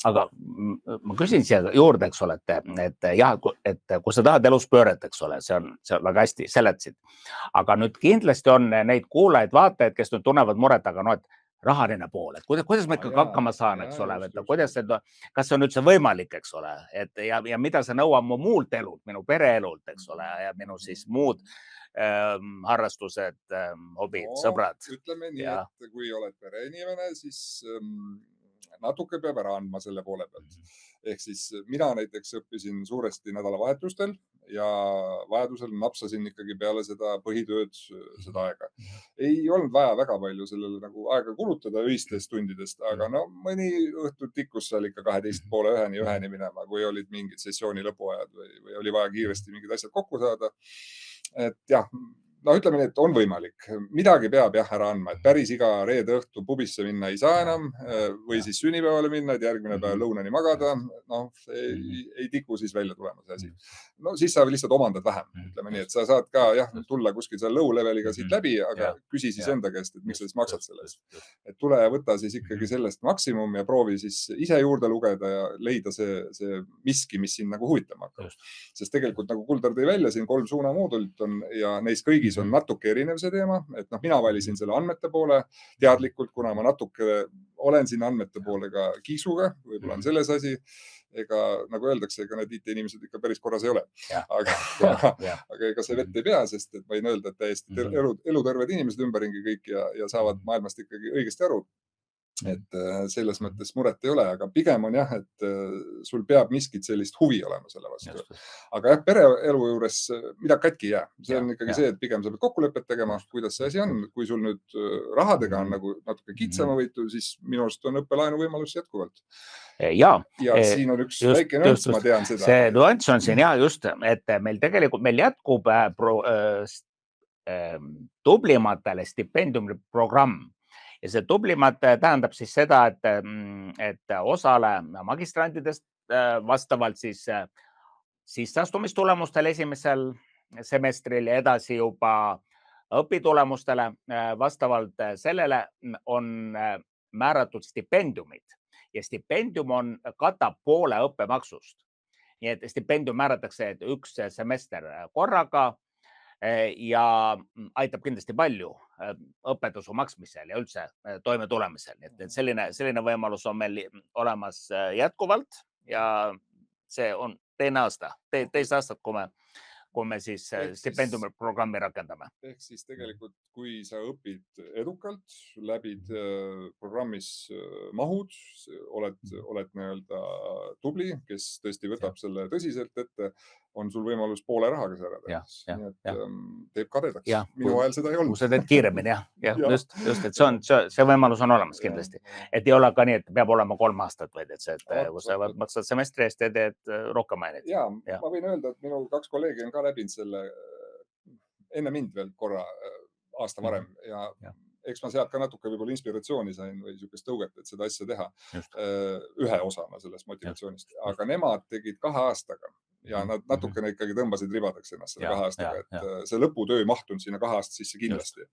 Aga ma küsin siia juurde, eks ole, et jah, et kui sa tahad elus pööret, eks ole, see on väga hästi seletasid. Aga nüüd kindlasti on neid kuulajaid, vaatajaid, kes nüüd tunnevad muret, aga et rahaline pool, et kuidas ma ikkagi hakkama saan, eks ole, kas see on üldse võimalik, eks ole, ja mida see nõuab mu muult elult, minu pereelult, eks ole, ja minu siis muud harrastused, hobid, sõbrad. Ütleme nii, et kui oled pereinimene, siis natuke peab ära andma selle poole pealt. Ehk siis mina näiteks õppisin suuresti nädalavahetustel ja vajadusel napsasin ikkagi peale seda põhitööd seda aega. Ei olnud vaja väga palju sellele nagu aega kulutada öistest tundidest, aga mõni õhtu tikkus seal ikka 12:30 minema, kui olid mingid sessiooni lõpuajad või oli vaja kiiresti mingid asjad kokku saada. Et jah, ütleme nii, et on võimalik. Midagi peab ära andma, et päris iga reede õhtu pubisse minna ei saa enam või siis sünnipäevale minna, et järgmine päev lõunani magada. Ei tiku siis välja tulema see asi. Siis sa lihtsalt omandad vähem. Ütleme nii, et sa saad ka tulla kuskil seal low leveliga siit läbi, aga küsi siis enda käest, et miks sa siis maksad selle eest. Et tule ja võta siis ikkagi sellest maksimum ja proovi siis ise juurde lugeda ja leida see miski, mis sind nagu huvitama hakkab. Sest tegelikult nagu Kuldar tõi välja, siin 3 suunamoodulit on ja neis kõigis see on natuke erinev see teema, et noh, mina valisin selle andmete poole teadlikult, kuna ma natuke olen siin andmete poole ka kiisuga, võib-olla on selles asi, ega nagu öeldakse, ega need IT-inimesed ikka päris korras ei ole. Aga ega see vett ei pea, sest et võin öelda, et täiesti eluterved inimesed ümberringi kõik ja saavad maailmast ikkagi õigesti aru. Et selles mõttes muret ei ole, aga pigem on jah, et sul peab miskit sellist huvi olema selle vastu. Aga jah, pereelu juures midagi katki ei jää. See on ikkagi see, et pigem sa pead kokkulepet tegema, kuidas see asi on. Kui sul nüüd rahadega on nagu natuke kitsama võitu, siis minu arust on õppelaenu võimalus jätkuvalt. Ja siin on üks väike nüanss, ma tean seda. See nüanss on siin just, et meil tegelikult meil jätkub tublimatele stipendiumiprogramm. Ja see tublimad tähendab siis seda, et osale magistrantidest vastavalt siis astumistulemustele esimesel semestril ja edasi juba õpitulemustele vastavalt sellele on määratud stipendiumid ja stipendium katab poole õppemaksust. Nii et stipendium määratakse üks semester korraga ja aitab kindlasti palju õpetasu maksmisel ja üldse toime tulemisel. Et selline võimalus on meil olemas jätkuvalt ja see on teist aastat, kui me siis stipendiumi programmi rakendame. Ehk siis tegelikult, kui sa õpid edukalt, läbid programmis mahud, oled nii-öelda tubli, kes tõesti võtab selle tõsiselt ette, on sul võimalus poole rahaga see ära teha. Nii et teeb kadedaks. Minu ajal seda ei olnud. Kui sa teed kiiremini, just, et see võimalus on olemas kindlasti. Et ei ole ka nii, et peab olema 3 aastat, vaid et kui sa maksad semestri eest ja teed rohkem ained. Ja ma võin öelda, et minu 2 kolleegi on ka läbinud selle enne mind veel korra aasta varem ja eks ma sealt ka natuke võib-olla inspiratsiooni sain või niisugust tõuget, et seda asja teha ühe osana sellest motivatsioonist. Aga nemad tegid 2 aastaga ja nad natukene ikkagi tõmbasid ribadeks ennast selle 2 aastaga, et see lõputöö mahtunud sinna 2 aasta sisse kindlasti.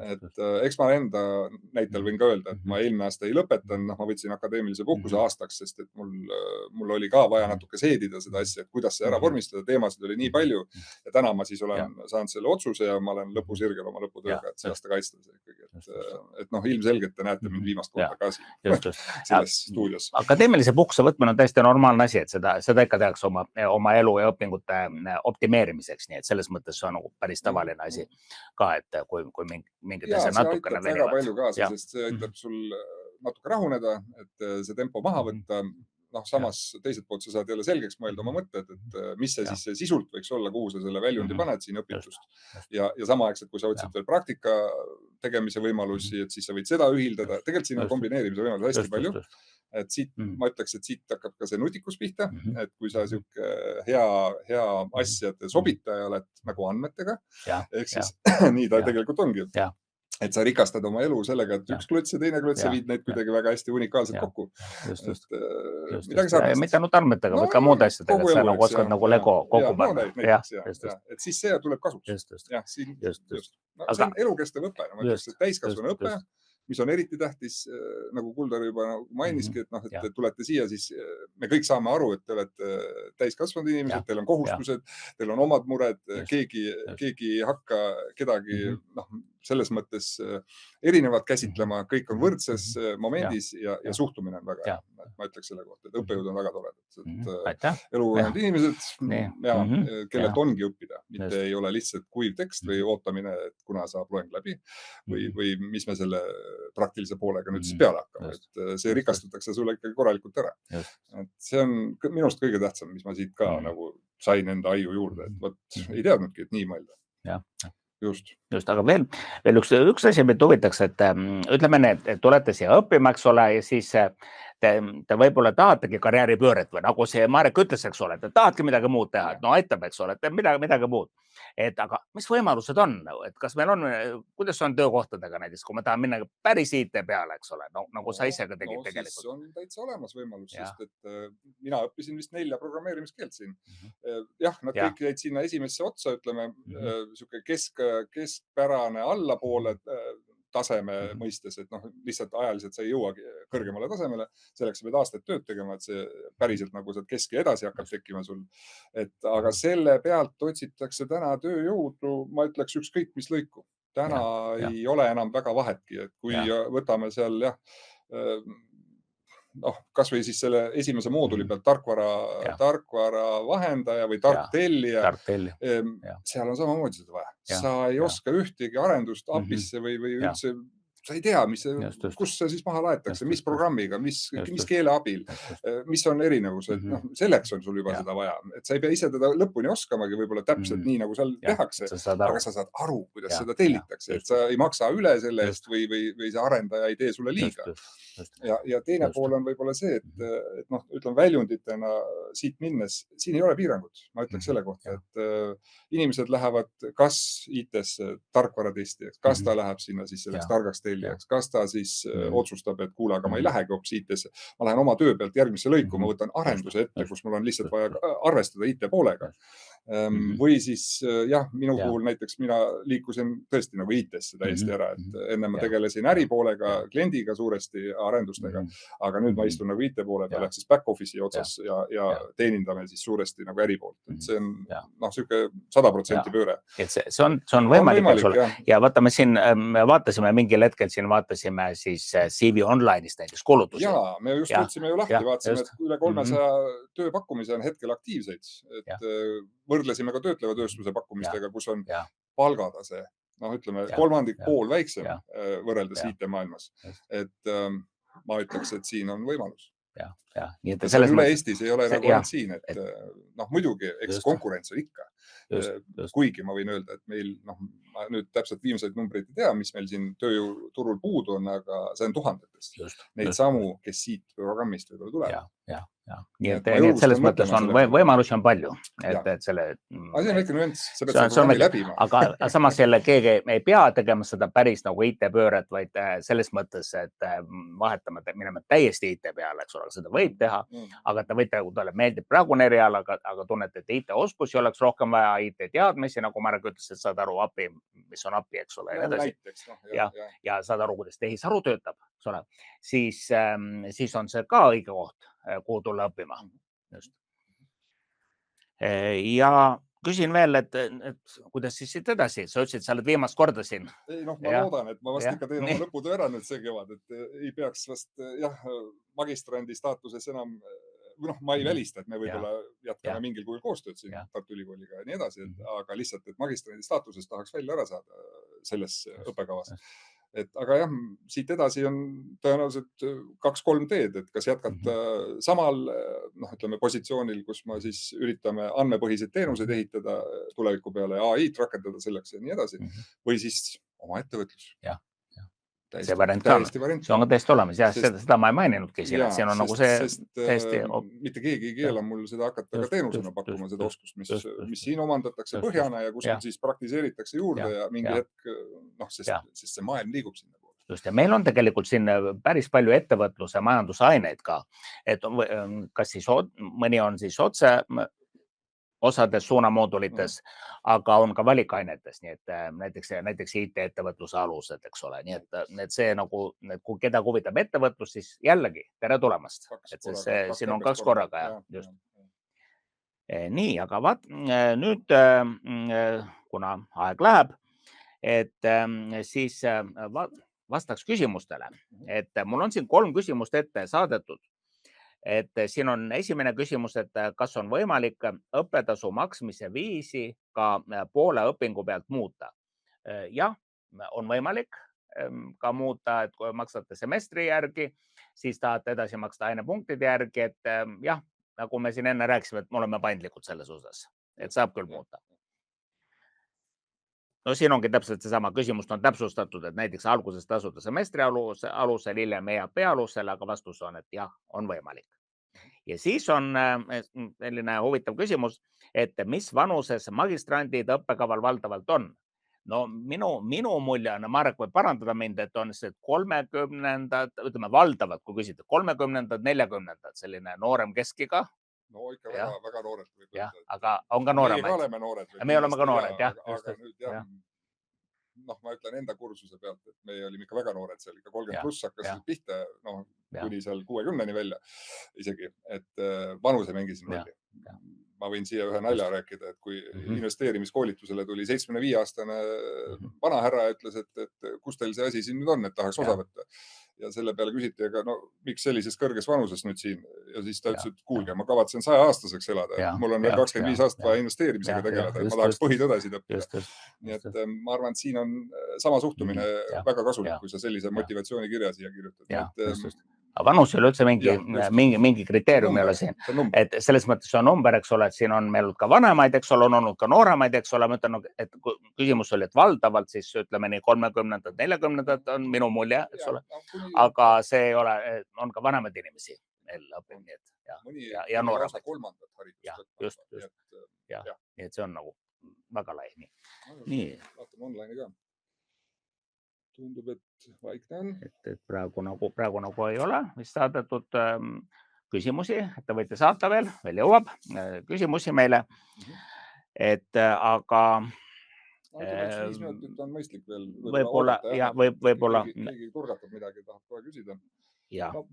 Et eks ma enda näitel võin ka öelda, et ma eelmine aasta ei lõpetanud, ma võtsin akadeemilise puhkuse aastaks, sest et mul oli ka vaja natuke seedida seda asja, et kuidas see ära vormistada, teemasid oli nii palju ja täna ma siis olen saanud selle otsuse ja ma olen lõpusirgel oma lõputööga, et see aasta kaitsta see ikkagi. Et ilmselgelt te näete mind viimast korda ka siin selles stuudios. Akadeemilise puhkuse võtmine on täiesti normaalne asi, et seda ikka tehakse oma elu ja õpingute optimeerimiseks, nii et selles mõttes see on päris tavaline asi ka, et kui mingid asjad natukene venivad. Väga palju kaasa, sest see aitab sul natuke rahuneda, et see tempo maha võtta. Samas teiselt poolt sa saad jälle selgeks mõelda oma mõtted, et mis see siis sisult võiks olla, kuhu sa selle väljundi paned siin õpitust. Ja samaaegselt, kui sa otsid veel praktika tegemise võimalusi, et siis sa võid seda ühildada. Tegelikult siin on kombineerimise võimalus hästi palju. Et siit, ma ütleks, et siit hakkab ka see nutikus pihta, et kui sa siuke hea asjade sobitaja oled nagu andmetega, ehk siis nii ta tegelikult ongi. Et sa rikastad oma elu sellega, et üks klõts ja teine klõts ja viid neid kuidagi väga hästi unikaalselt kokku. Midagi sarnast. Mitte ainult andmetega, vaid ka muud asjadega, et sa nagu oskad nagu Lego kokku panna. Et siis see tuleb kasuks. See on elukestev õpe. Ma ütleks, et täiskasvanu õpe, mis on eriti tähtis, nagu Kuldar juba mainiski, et te tulete siia, siis me kõik saame aru, et te olete täiskasvanud inimesed, teil on kohustused, teil on omad mured, keegi ei hakka kedagi selles mõttes erinevad käsitlema, kõik on võrdses momendis ja suhtumine on väga hea. Ma ütleks selle kohta, et õppejõud on väga toredad. Elukogenud inimesed, kellelt ongi õppida, mitte ei ole lihtsalt kuiv tekst või ootamine, et kuna saab loeng läbi või mis me selle praktilise poolega nüüd siis peale hakkame. Et see rikastatakse sulle ikkagi korralikult ära. Et see on minust kõige tähtsam, mis ma siit ka nagu sain enda aiu juurde, et võt ei teadnudki, et nii mõelda. Just, aga veel üks asi mind huvitaks, et ütleme need, et tulete siia õppima, eks ole, ja siis te võib-olla tahategi karjääripööret või nagu see Marek ütles, eks ole, te tahatki midagi muud teha, et no aitab, eks ole, et midagi muud. Et aga mis võimalused on, et kas meil on, kuidas on töökohtadega näiteks, kui ma tahan minna päris IT peale, eks ole, nagu sa ise ka tegid tegelikult. Siis on täitsa olemas võimalus, sest et mina õppisin vist 4 programmeerimiskeelt siin. Jah, nad kõik jäid sinna esimesse otsa, ütleme, siuke keskpärane allapoole taseme mõistes, et noh, lihtsalt ajaliselt sa ei jõuagi kõrgemale tasemele, selleks sa pead aastaid tööd tegema, et see päriselt nagu sealt kesk ja edasi hakkab tekkima sul. Aga selle pealt otsitakse täna tööjõudu, ma ütleks ükskõik mis lõiku. Täna ei ole enam väga vahetki, et kui võtame seal kasvõi siis selle esimese mooduli pealt tarkvara vahendaja või tarktellija, seal on samamoodi seda vaja. Sa ei oska ühtegi arendust API-sse või üldse, sa ei tea, kus see siis maha laetakse, mis programmiga, mis keele abil, mis on erinevused. Selleks on sul juba seda vaja, et sa ei pea ise teda lõpuni oskamagi, võib-olla täpselt nii, nagu seal tehakse, aga sa saad aru, kuidas seda tellitakse, et sa ei maksa üle selle eest või see arendaja ei tee sulle liiga. Ja teine pool on võib-olla see, et ütleme väljunditena siit minnes, siin ei ole piirangut. Ma ütleks selle kohta, et inimesed lähevad kas IT-sse tarkvaratestijaks, kas ta läheb sinna siis selleks targaks tellijaks, kas ta siis otsustab, et kuule, aga ma ei lähegi hoopis IT-sse. Ma lähen oma töö pealt järgmisse lõiku, ma võtan arenduse ette, kus mul on lihtsalt vaja arvestada IT poolega. Või siis minu puhul näiteks mina liikusin tõesti nagu IT-sse täiesti ära, et enne ma tegelesin äripoolega, kliendiga suuresti arendustega, aga nüüd ma istun nagu IT poole peal, ehk siis back office'i otsas ja teenindame siis suuresti nagu äripoolt. Et see on siuke 100% pööre. Et see on võimalik, eks ole. Ja vaatame siin, me vaatasime mingil hetkel siin, vaatasime siis CV Online'ist näiteks kulutusi. Jaa, me just võtsime ju lahti, vaatasime, et üle 300 tööpakkumise on hetkel aktiivseid, et võrdlesime ka töötleva tööstuse pakkumistega, kus on palgatase, ütleme, kolmandik pool väiksem võrreldes IT-maailmas. Et ma ütleks, et siin on võimalus. See üle Eestis ei ole nagu ainult siin, et muidugi, eks konkurents on ikka. Kuigi ma võin öelda, et meil, ma nüüd täpselt viimseid numbreid ei tea, mis meil siin tööjõuturul puudu on, aga see on tuhandetest. Neid samu, kes siit programmist võib-olla tuleb. Nii et selles mõttes on võimalusi on palju. Aga see on väike nüanss, sa pead seda programmi läbima. Aga samas jälle keegi ei pea tegema seda päris nagu IT-pööret, vaid selles mõttes, et vahetame, minema täiesti IT peale, eks ole, seda võib teha, aga ta võib teha, kui talle meeldib praegune erial, aga tunnete, et IT-oskusi oleks rohkem vaja, IT-teadmisi, nagu Marek ütles, et saad aru API, mis on API, eks ole, ja saad aru, kuidas tehisaru töötab, eks ole, siis on see ka õige koht, kuhu tulla õppima. Ja küsin veel, et kuidas siis siit edasi? Sa ütlesid, sa oled viimast korda siin. Ei, ma loodan, et ma vast ikka teen oma lõputöö ära nüüd see kevad, et ei peaks vast magistrandi staatuses enam, ma ei välista, et me võib-olla jätkame mingil kujul koostööd siin Tartu Ülikooliga ja nii edasi, aga lihtsalt, et magistrandi staatuses tahaks välja ära saada selles õppekavas. Aga jah, siit edasi on tõenäoliselt 2-3 teed, et kas jätkata samal positsioonil, kus ma siis üritame andmepõhiseid teenuseid ehitada tuleviku peale ja AI-t rakendada selleks ja nii edasi, või siis oma ettevõtlus. See variant on, see on täiesti olemas. Seda ma ei maininudki siin, et siin on nagu see täiesti... Mitte keegi ei keela mul seda hakata ka teenusena pakkuma seda oskust, mis siin omandatakse põhjana ja kus siis praktiseeritakse juurde ja mingi hetk, sest see maailm liigub sinna poole. Just, ja meil on tegelikult siin päris palju ettevõtluse majandusaineid ka, et kas siis mõni on siis otse osades suunamoodulites, aga on ka valikainetes, nii et näiteks IT-ettevõtluse alused, eks ole, nii et see nagu, kui keda huvitab ettevõtlus, siis jällegi tere tulemast, et siin on 2 korraga. Just. Nii, aga nüüd, kuna aeg läheb, et siis vastaks küsimustele, et mul on siin 3 küsimust ette saadetud. Et siin on esimene küsimus, et kas on võimalik õppetasu maksmise viisi ka poole õpingu pealt muuta? Jah, on võimalik ka muuta, et kui maksate semestri järgi, siis tahate edasi maksta ainepunktide järgi, et jah, nagu me siin enne rääkisime, et me oleme paindlikud selles osas, et saab küll muuta. No siin ongi täpselt seesama küsimust on täpsustatud, et näiteks alguses tasuda semestri alusel, hiljem EAP alusel, aga vastus on, et jah, on võimalik. Ja siis on selline huvitav küsimus, et mis vanuses magistrandid õppekaval valdavalt on? No minu mulje on, Marek võib parandada mind, et on see 30-ndad, ütleme valdavalt, kui küsite, 30-ndad, 40-ndad, selline noorem keskiga. No ikka väga noored. Jah, aga on ka nooremaid. Me oleme noored. Me oleme ka noored, jah. Aga nüüd jah, noh, ma ütlen enda kursuse pealt, et meie olime ikka väga noored seal, ikka 30 pluss hakkas pihta, noh, kuni seal 60-ni välja isegi, et vanuse mängisin rolli. Ma võin siia ühe nalja rääkida, et kui investeerimiskoolitusele tuli 75-aastane vanahärra ja ütles, et kus teil see asi siin nüüd on, et tahaks osa võtta. Ja selle peale küsiti, aga no miks sellises kõrges vanuses nüüd siin? Ja siis ta ütles, et kuulge, ma kavatsen 100-aastaseks elada. Mul on veel 25 aastat vaja investeerimisega tegeleda, et ma tahaks põhitõdesid õppida. Nii et ma arvan, et siin on sama suhtumine väga kasulik, kui sa sellise motivatsiooni kirja siia kirjutad. Vanus ei ole üldse mingi kriteerium ei ole siin. Et selles mõttes on number, eks ole, et siin on meil ka vanemaid, eks ole, on olnud ka nooremaid, eks ole. Ma ütlen, et küsimus oli, et valdavalt siis ütleme nii 30-ndad, 40-ndad on minu mulje, eks ole. Aga see ei ole, on ka vanemaid inimesi meil õppinud. Ja nooremaid. Kolmandat haridust. Just. Nii et see on nagu väga lai. Nii. Vaatame online'i ka. Tundub, et vaikne on. Et praegu nagu ei ole vist saadetud küsimusi, et te võite saata veel jõuab küsimusi meile. Et aga... 5 minutit on mõistlik veel. Võib-olla. Keegi turgatab midagi, tahab kohe küsida.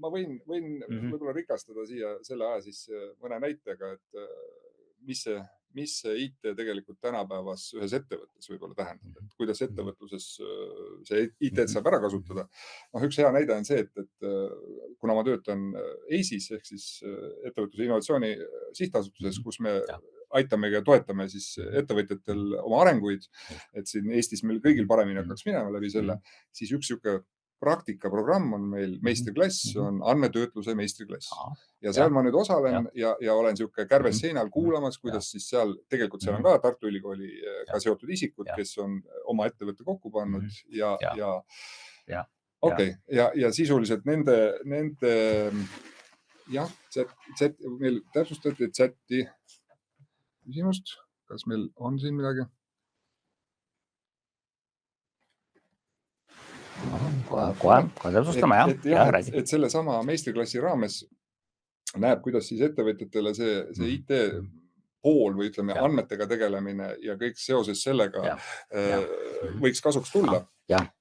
Ma võin võib-olla rikastada siia selle aja siis mõne näitega, et mis see IT tegelikult tänapäevas ühes ettevõttes võib-olla tähendab, et kuidas ettevõtluses see IT saab ära kasutada. Üks hea näide on see, et kuna ma töötan EISis ehk siis ettevõtluse innovatsiooni sihtasutuses, kus me aitame ja toetame siis ettevõtjatel oma arenguid, et siin Eestis meil kõigil paremini hakkaks minema läbi selle, siis üks siuke praktikaprogramm on meil meistriklass, on andmetöötluse meistriklass. Ja seal ma nüüd osalen ja olen siuke kärves seinal kuulamas, kuidas siis seal, tegelikult seal on ka Tartu Ülikooli ka seotud isikud, kes on oma ettevõtte kokku pannud ja sisuliselt nende meil täpsustati chati küsimust, kas meil on siin midagi? Kohe täpsustame, et selle sama meistriklassi raames näeb, kuidas siis ettevõtjatele see IT pool või ütleme andmetega tegelemine ja kõik seoses sellega võiks kasuks tulla.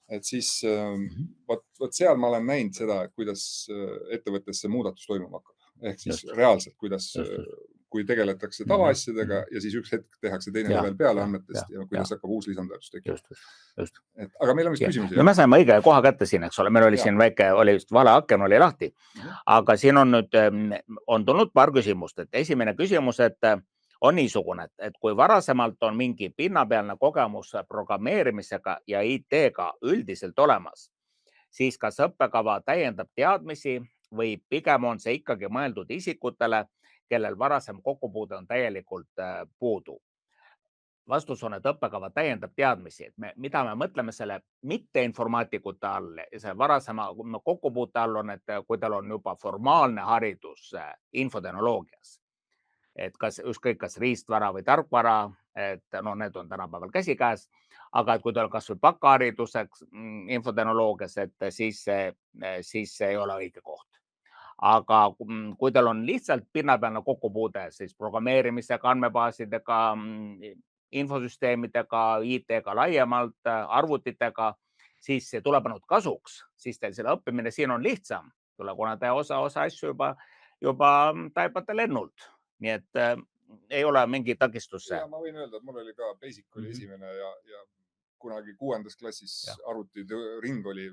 Et siis võt seal ma olen näinud seda, kuidas ettevõttes see muudatus toimuma hakkab. Ehk siis reaalselt, kuidas kui tegeletakse tavaasjadega ja siis üks hetk tehakse teine level peale andmetest ja kuidas hakkab uus lisandväärtus tekkima. Aga meil on vist küsimusi. Me saime õige koha kätte siin, eks ole. Meil oli siin väike, oli just vale aken oli lahti. Aga siin on nüüd, on tulnud paar küsimust. Et esimene küsimus, et on niisugune, et kui varasemalt on mingi pinnapealne kogemus programmeerimisega ja IT-ga üldiselt olemas, siis kas õppekava täiendab teadmisi või pigem on see ikkagi mõeldud isikutele, kellel varasem kokkupuude on täielikult puudu. Vastus on, et õppekava täiendab teadmisi. Mida me mõtleme selle mitteinformaatikute all, see varasema kokkupuute all on, et kui tal on juba formaalne haridus infotehnoloogias, et ükskõik kas riistvara või tarkvara, et need on tänapäeval käsikäes, aga et kui tal kas või bakahariduseks infotehnoloogias, et siis see ei ole õige koht. Aga kui tal on lihtsalt pinnapealne kokkupuude, siis programmeerimisega, andmebaasidega, infosüsteemidega, IT-ga laiemalt, arvutitega, siis see tuleb ainult kasuks, siis teil selle õppimine siin on lihtsam, kuna te osa asju juba taipate lennult. Nii et ei ole mingi takistus. Ja ma võin öelda, et mul oli ka Basic oli esimene ja kunagi 6. klassis arvutid ring oli,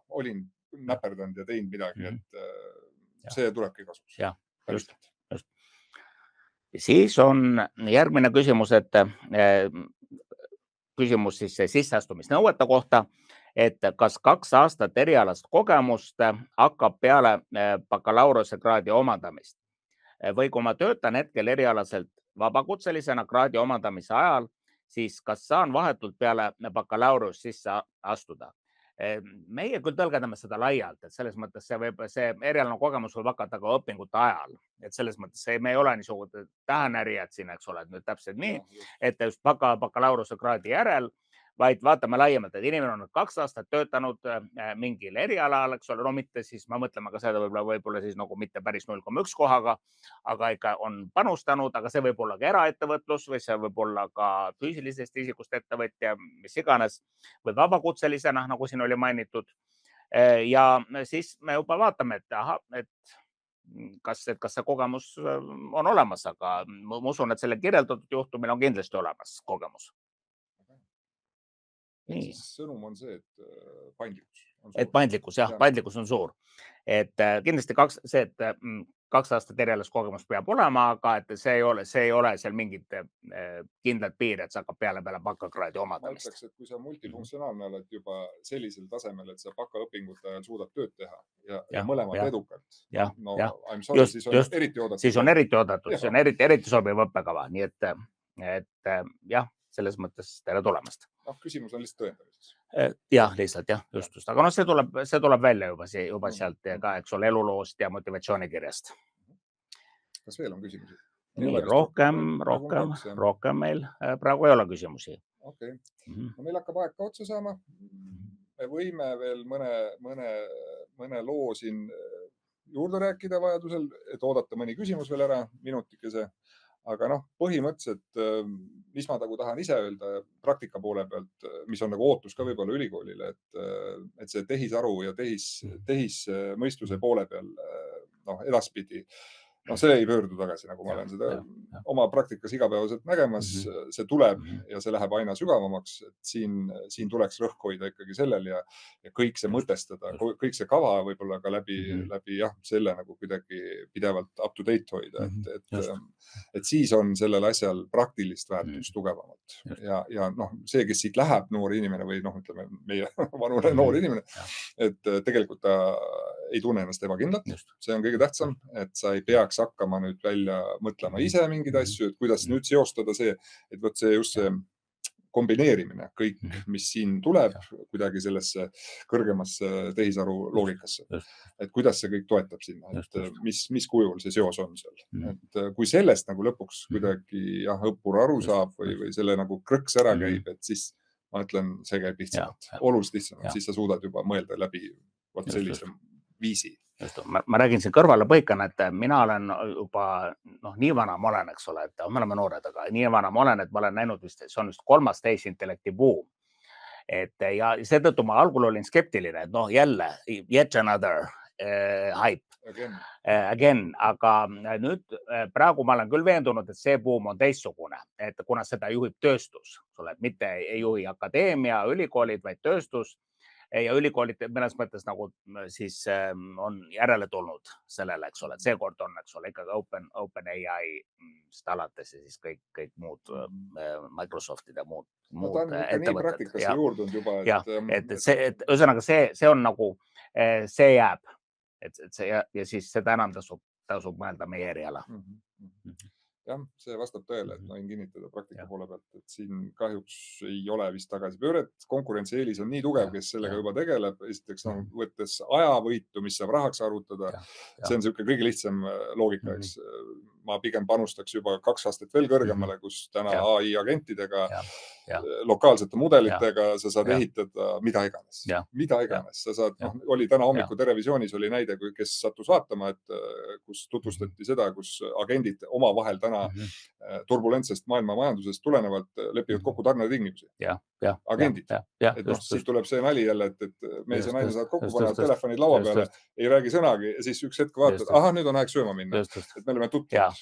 olin näperdanud ja teinud midagi, et see tulebki kasuks. Just. Siis on järgmine küsimus, et küsimus siis sisseastumisnõuete kohta, et kas 2 aastat erialast kogemust hakkab peale bakalaureuse kraadi omandamist või kui ma töötan hetkel erialaselt vabakutselisena kraadi omandamise ajal, siis kas saan vahetult peale bakalaureus sisse astuda? Meie küll tõlgendame seda laialt, et selles mõttes see erialane kogemus võib hakata ka õpingute ajal. Et selles mõttes me ei ole niisugune tähenärijad siin, eks ole, et nüüd täpselt nii, et just bakalaureuse kraadi järel vaid vaatame laiemalt, et inimene on 2 aastat töötanud mingil erialal, eks ole, no mitte siis, ma mõtlema ka seda võib-olla siis nagu mitte päris 0,1 kohaga, aga ikka on panustanud, aga see võib olla ka eraettevõtlus või see võib olla ka füüsilisest isikust ettevõtja, mis iganes, või vabakutselisena, nagu siin oli mainitud. Ja siis me juba vaatame, et ahah, et kas see kogemus on olemas, aga ma usun, et selle kirjeldatud juhtumil on kindlasti olemas kogemus. Siis sõnum on see, et paindlikkus on suur. Et paindlikkus, jah, paindlikkus on suur. Et kindlasti 2 aastat erialast kogemus peab olema, aga et see ei ole seal mingid kindlad piir, et sa hakkab peale bakakraadi omadamist. Ma ütleks, et kui sa multifunktsionaalne oled juba sellisel tasemel, et sa bakaõpingute ajal suudad tööd teha ja mõlemad edukalt. No I'm sorry, siis on eriti oodatud. Siis on eriti oodatud, see on eriti sobiv õppekava. Nii et jah, selles mõttes tere tulemast. Küsimus on lihtsalt tõendamises. Jah, lihtsalt jah, just. Aga see tuleb välja juba sealt ka, eks ole, eluloost ja motivatsioonikirjast. Kas veel on küsimusi? Nii, rohkem meil praegu ei ole küsimusi. Okei. No meil hakkab aeg ka otsa saama. Me võime veel mõne loo siin juurde rääkida vajadusel, et oodata mõni küsimus veel ära, minutikese. Aga põhimõtteliselt, mis ma tahan ise öelda praktika poole pealt, mis on nagu ootus ka võib-olla ülikoolile, et see tehisaru ja tehismõistuse poole peal edaspidi, see ei pöördu tagasi, nagu ma olen seda oma praktikas igapäevaselt nägemas, see tuleb ja see läheb aina sügavamaks, et siin tuleks rõhk hoida ikkagi sellel ja kõik see mõtestada, kõik see kava võib-olla ka läbi selle nagu kuidagi pidevalt up to date hoida, et siis on sellel asjal praktilist väärtust tugevamalt. Ja see, kes siit läheb noor inimene või ütleme meie vanune noor inimene, et tegelikult ta ei tunne ennast ebakindlalt, see on kõige tähtsam, et sa ei peaks hakkama nüüd välja mõtlema ise mingeid asju, et kuidas nüüd seostada see, et võt see just see kombineerimine, kõik, mis siin tuleb kuidagi sellesse kõrgemasse tehisaru loogikasse, et kuidas see kõik toetab sinna, et mis kujul see seos on seal. Et kui sellest nagu lõpuks kuidagi õppur aru saab või selle nagu krõks ära käib, et siis ma ütlen, see käib lihtsamalt, oluliselt lihtsamalt, siis sa suudad juba mõelda läbi sellise viisi. Ma räägin siin kõrvale põikana, et mina olen juba nii vana ma olen, eks ole, et me oleme noored, aga nii vana ma olen, et ma olen näinud vist, see on just 3. tehisintellekti buum. Ja seetõttu ma algul olin skeptiline, et jälle, yet another hype. Again, aga nüüd praegu ma olen küll veendunud, et see buum on teistsugune, et kuna seda juhib tööstus, mitte ei juhi akadeemia, ülikoolid, vaid tööstus. Ja ülikoolid mõnes mõttes nagu siis on järele tulnud sellele, eks ole, et seekord on, eks ole, ikkagi OpenAI alates ja siis kõik muud Microsoftid ja muud ettevõtted. Nii praktikasse juurdunud juba. Ühesõnaga see on nagu, see jääb ja siis seda enam tasub mõelda meie eriala. Jah, see vastab tõele, et ma võin kinnitada praktika poole pealt, et siin kahjuks ei ole vist tagasipööret. Konkurentsieelis on nii tugev, kes sellega juba tegeleb. Esiteks võttes ajavõitu, mis saab rahaks arvutada. See on selline kõige lihtsam loogika, eks. Ma pigem panustaks juba 2 aastat veel kõrgemale, kus täna AI agentidega, lokaalsete mudelitega sa saad ehitada mida iganes. Mida iganes. Sa saad, oli täna hommiku Terevisioonis oli näide, kes sattus vaatama, et kus tutvustati seda, kus agendid oma vahel täna turbulentsest maailma majandusest tulenevalt lepivad kokku tarnetingimusi. Agendid. Siis tuleb see nali jälle, et mees ja naine saavad kokku, panevad telefonid laua peale, ei räägi sõnagi ja siis üks hetk vaatad, nüüd on aeg sööma minna, et me oleme tutvunud.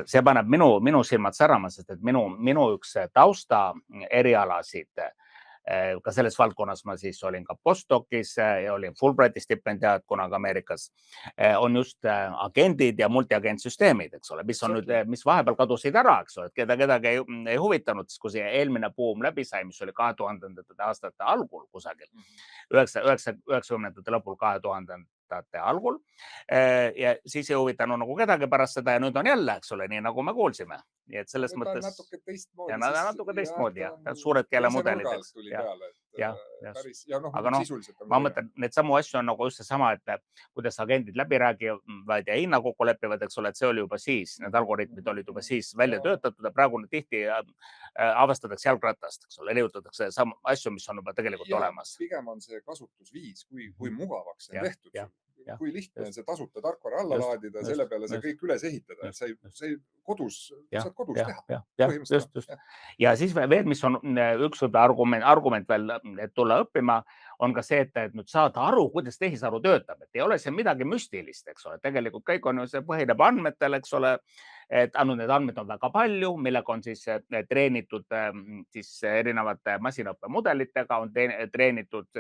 See paneb minu silmad särama, sest et minu üks tausta erialasid, ka selles valdkonnas ma siis olin ka postdoc'is ja olin Fulbrighti stipendiaat kunagi Ameerikas, on just agendid ja multiagentsüsteemid, eks ole, mis vahepeal kadusid ära, eks ole, et kedagi ei huvitanud, kui see eelmine buum läbi sai, mis oli 2000. aastate algul kusagil, 90. lõpul 2000. algul ja siis ei huvitanud nagu kedagi pärast seda ja nüüd on jälle, eks ole, nii nagu me kuulsime. Nii et selles mõttes natuke teistmoodi. Ja natuke teistmoodi, jah. Suured keelemudelid. päris, ja noh, aga sisuliselt on ma mõtlen, need samu asju on nagu just seesama, et kuidas agendid läbi räägivad ja hinna kokku lepivad, eks ole, et see oli juba siis, need algoritmid olid juba siis välja töötatud ja praegu tihti avastatakse jalgratast, eks ole, leiutatakse asju, mis on juba tegelikult olemas. Pigem on see kasutusviis, kui mugavaks see on tehtud. Kui lihtne on see tasuta tarkvara alla laadida, selle peale see kõik üles ehitada, et sa saad kodus teha. Just. Ja siis veel, mis on üks argument veel, et tulla õppima, on ka see, et nüüd saada aru, kuidas tehisaru töötab, et ei ole see midagi müstilist, eks ole, tegelikult kõik on ju see põhineb andmetel, eks ole, et need andmed on väga palju, millega on siis treenitud siis erinevate masinaõppemudelitega, on treenitud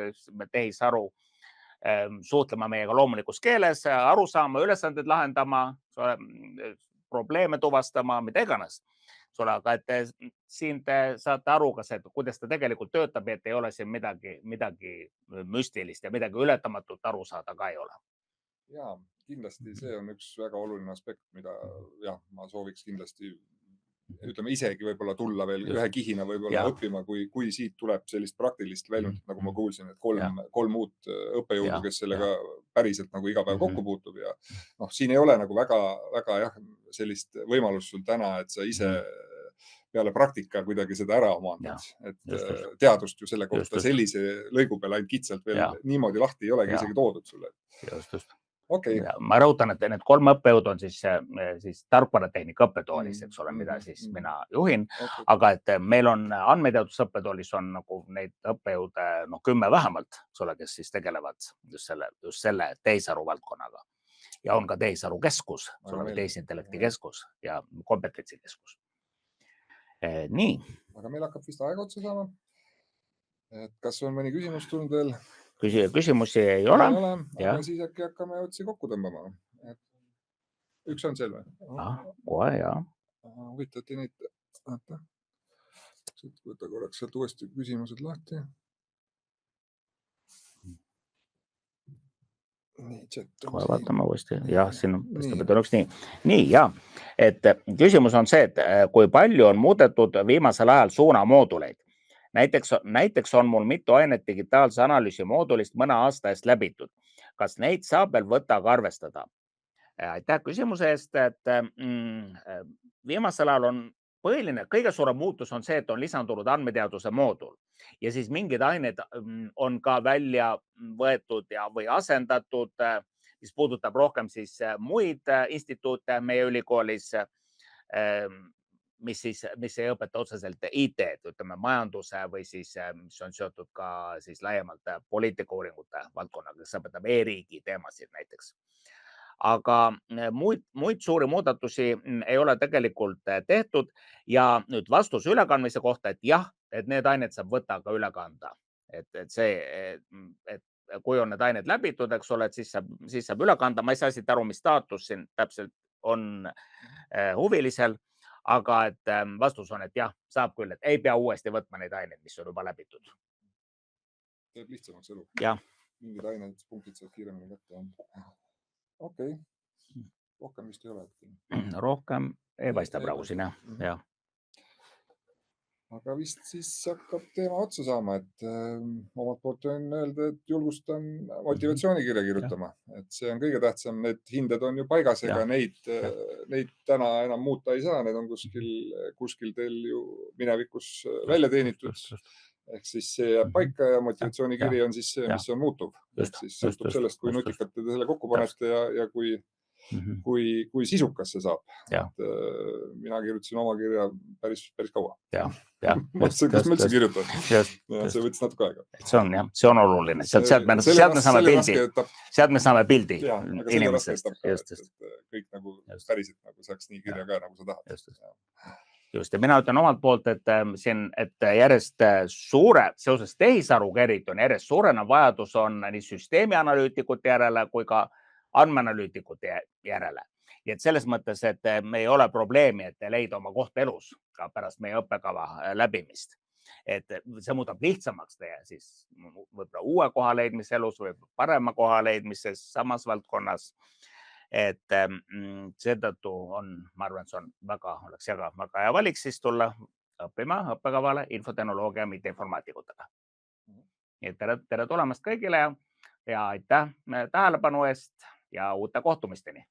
tehisaru suhtlema meiega loomulikus keeles, aru saama, ülesanded lahendama, probleeme tuvastama, mida iganes. Aga et siin te saate aru ka see, kuidas ta tegelikult töötab, et ei ole siin midagi müstilist ja midagi ületamatut aru saada ka ei ole. Jaa, kindlasti see on üks väga oluline aspekt, mida ma sooviks kindlasti ütleme isegi võib-olla tulla veel ühe kihina võib-olla õppima, kui siit tuleb sellist praktilist väljundit, nagu ma kuulsin, et kolm uut õppejõudu, kes sellega päriselt nagu iga päev kokku puutub ja siin ei ole nagu väga sellist võimalust sul täna, et sa ise peale praktika kuidagi seda ära omandad, et teadust ju selle kohta sellise lõigu peal ainult kitsalt veel niimoodi lahti ei olegi isegi toodud sulle. Just. Okay. Ma rõhutan, et need 3 õppejõud on siis tarkvaratehnika õppetoolis, eks ole, mida siis mina juhin, aga et meil on andmeteaduse õppetoolis on nagu neid õppejõude 10 vähemalt, eks ole, kes siis tegelevad just selle tehisaru valdkonnaga ja on ka tehisaru keskus, tehisintellekti keskus ja kompetentsikeskus. Nii. Aga meil hakkab vist aega otsa saama. Et kas on mõni küsimus tulnud veel? Küsimusi ei ole. Aga siis äkki hakkame otsi kokku tõmbama. Üks on selve. Kohe, jah. Huvitati neid. Võta korraks sealt uuesti küsimused lahti. Kohe vaatame uuesti. Jah, siin on nii. Nii, jah. Et küsimus on see, et kui palju on muudetud viimasel ajal suunamooduleid. Näiteks on mul mitu ainet digitaalse analüüsi moodulist mõne aasta eest läbitud. Kas neid saab veel võttaga arvestada? Aitäh küsimuse eest, et viimasel ajal on põhiline, kõige suurem muutus on see, et on lisandunud andmeteaduse moodul ja siis mingid ained on ka välja võetud või asendatud, mis puudutab rohkem siis muid instituute meie ülikoolis, mis ei õpeta otseselt IT-d, ütleme majanduse või siis, mis on seotud ka siis laiemalt poliitikauuringute valdkonnaga, kes õpetab e-riigi teemasid näiteks. Aga muid suuri muudatusi ei ole tegelikult tehtud ja nüüd vastuse ülekandmise kohta, et jah, et need ained saab võttaga üle kanda. Et kui on need ained läbitud, eks ole, et siis saab üle kanda. Ma ei saa siit aru, mis staatus siin täpselt on huvilisel, aga et vastus on, et jah, saab küll, et ei pea uuesti võtma neid aineid, mis on juba läbitud. Teeb lihtsamaks elu. Jah. Mingid ained, punktid saab kiiremini kätte. Okei. Rohkem vist ei ole. Rohkem ei paista praegu siin, jah. Aga vist siis hakkab teema otsa saama, et omalt poolt võin öelda, et julgustan motivatsioonikirja kirjutama. Et see on kõige tähtsam, need hinded on ju paigas, ega neid täna enam muuta ei saa, need on kuskil teil ju minevikus välja teenitud. Ehk siis see jääb paika ja motivatsioonikiri on siis see, mis on muutuv. Ehk siis sõltub sellest, kui nutikalt te selle kokku panete ja kui sisukas see saab. Mina kirjutasin oma kirja päris kaua. Mõtlesin, kas ma üldse kirjutan. See võttis natuke aega. See on oluline. Sealt me saame pildi inimesest. Kõik nagu päriselt saaks nii kirja ka, nagu sa tahad. Just, ja mina ütlen omalt poolt, et järjest seoses tehisaruga eriti on järjest suurenev vajadus on nii süsteemianalüütikute järele kui ka andmeanalüütikute järele. Ja et selles mõttes, et me ei ole probleemi, et leida oma koht elus ka pärast meie õppekava läbimist. Et see muudab lihtsamaks teie siis võib-olla uue koha leidmise elus või parema koha leidmises samas valdkonnas. Et seetõttu ma arvan, et see oleks väga hea valik siis tulla õppima õppekavale infotehnoloogia mitte informaatikutega. Nii et tere tulemast kõigile ja aitäh tähelepanu eest ja uute kohtumisteni.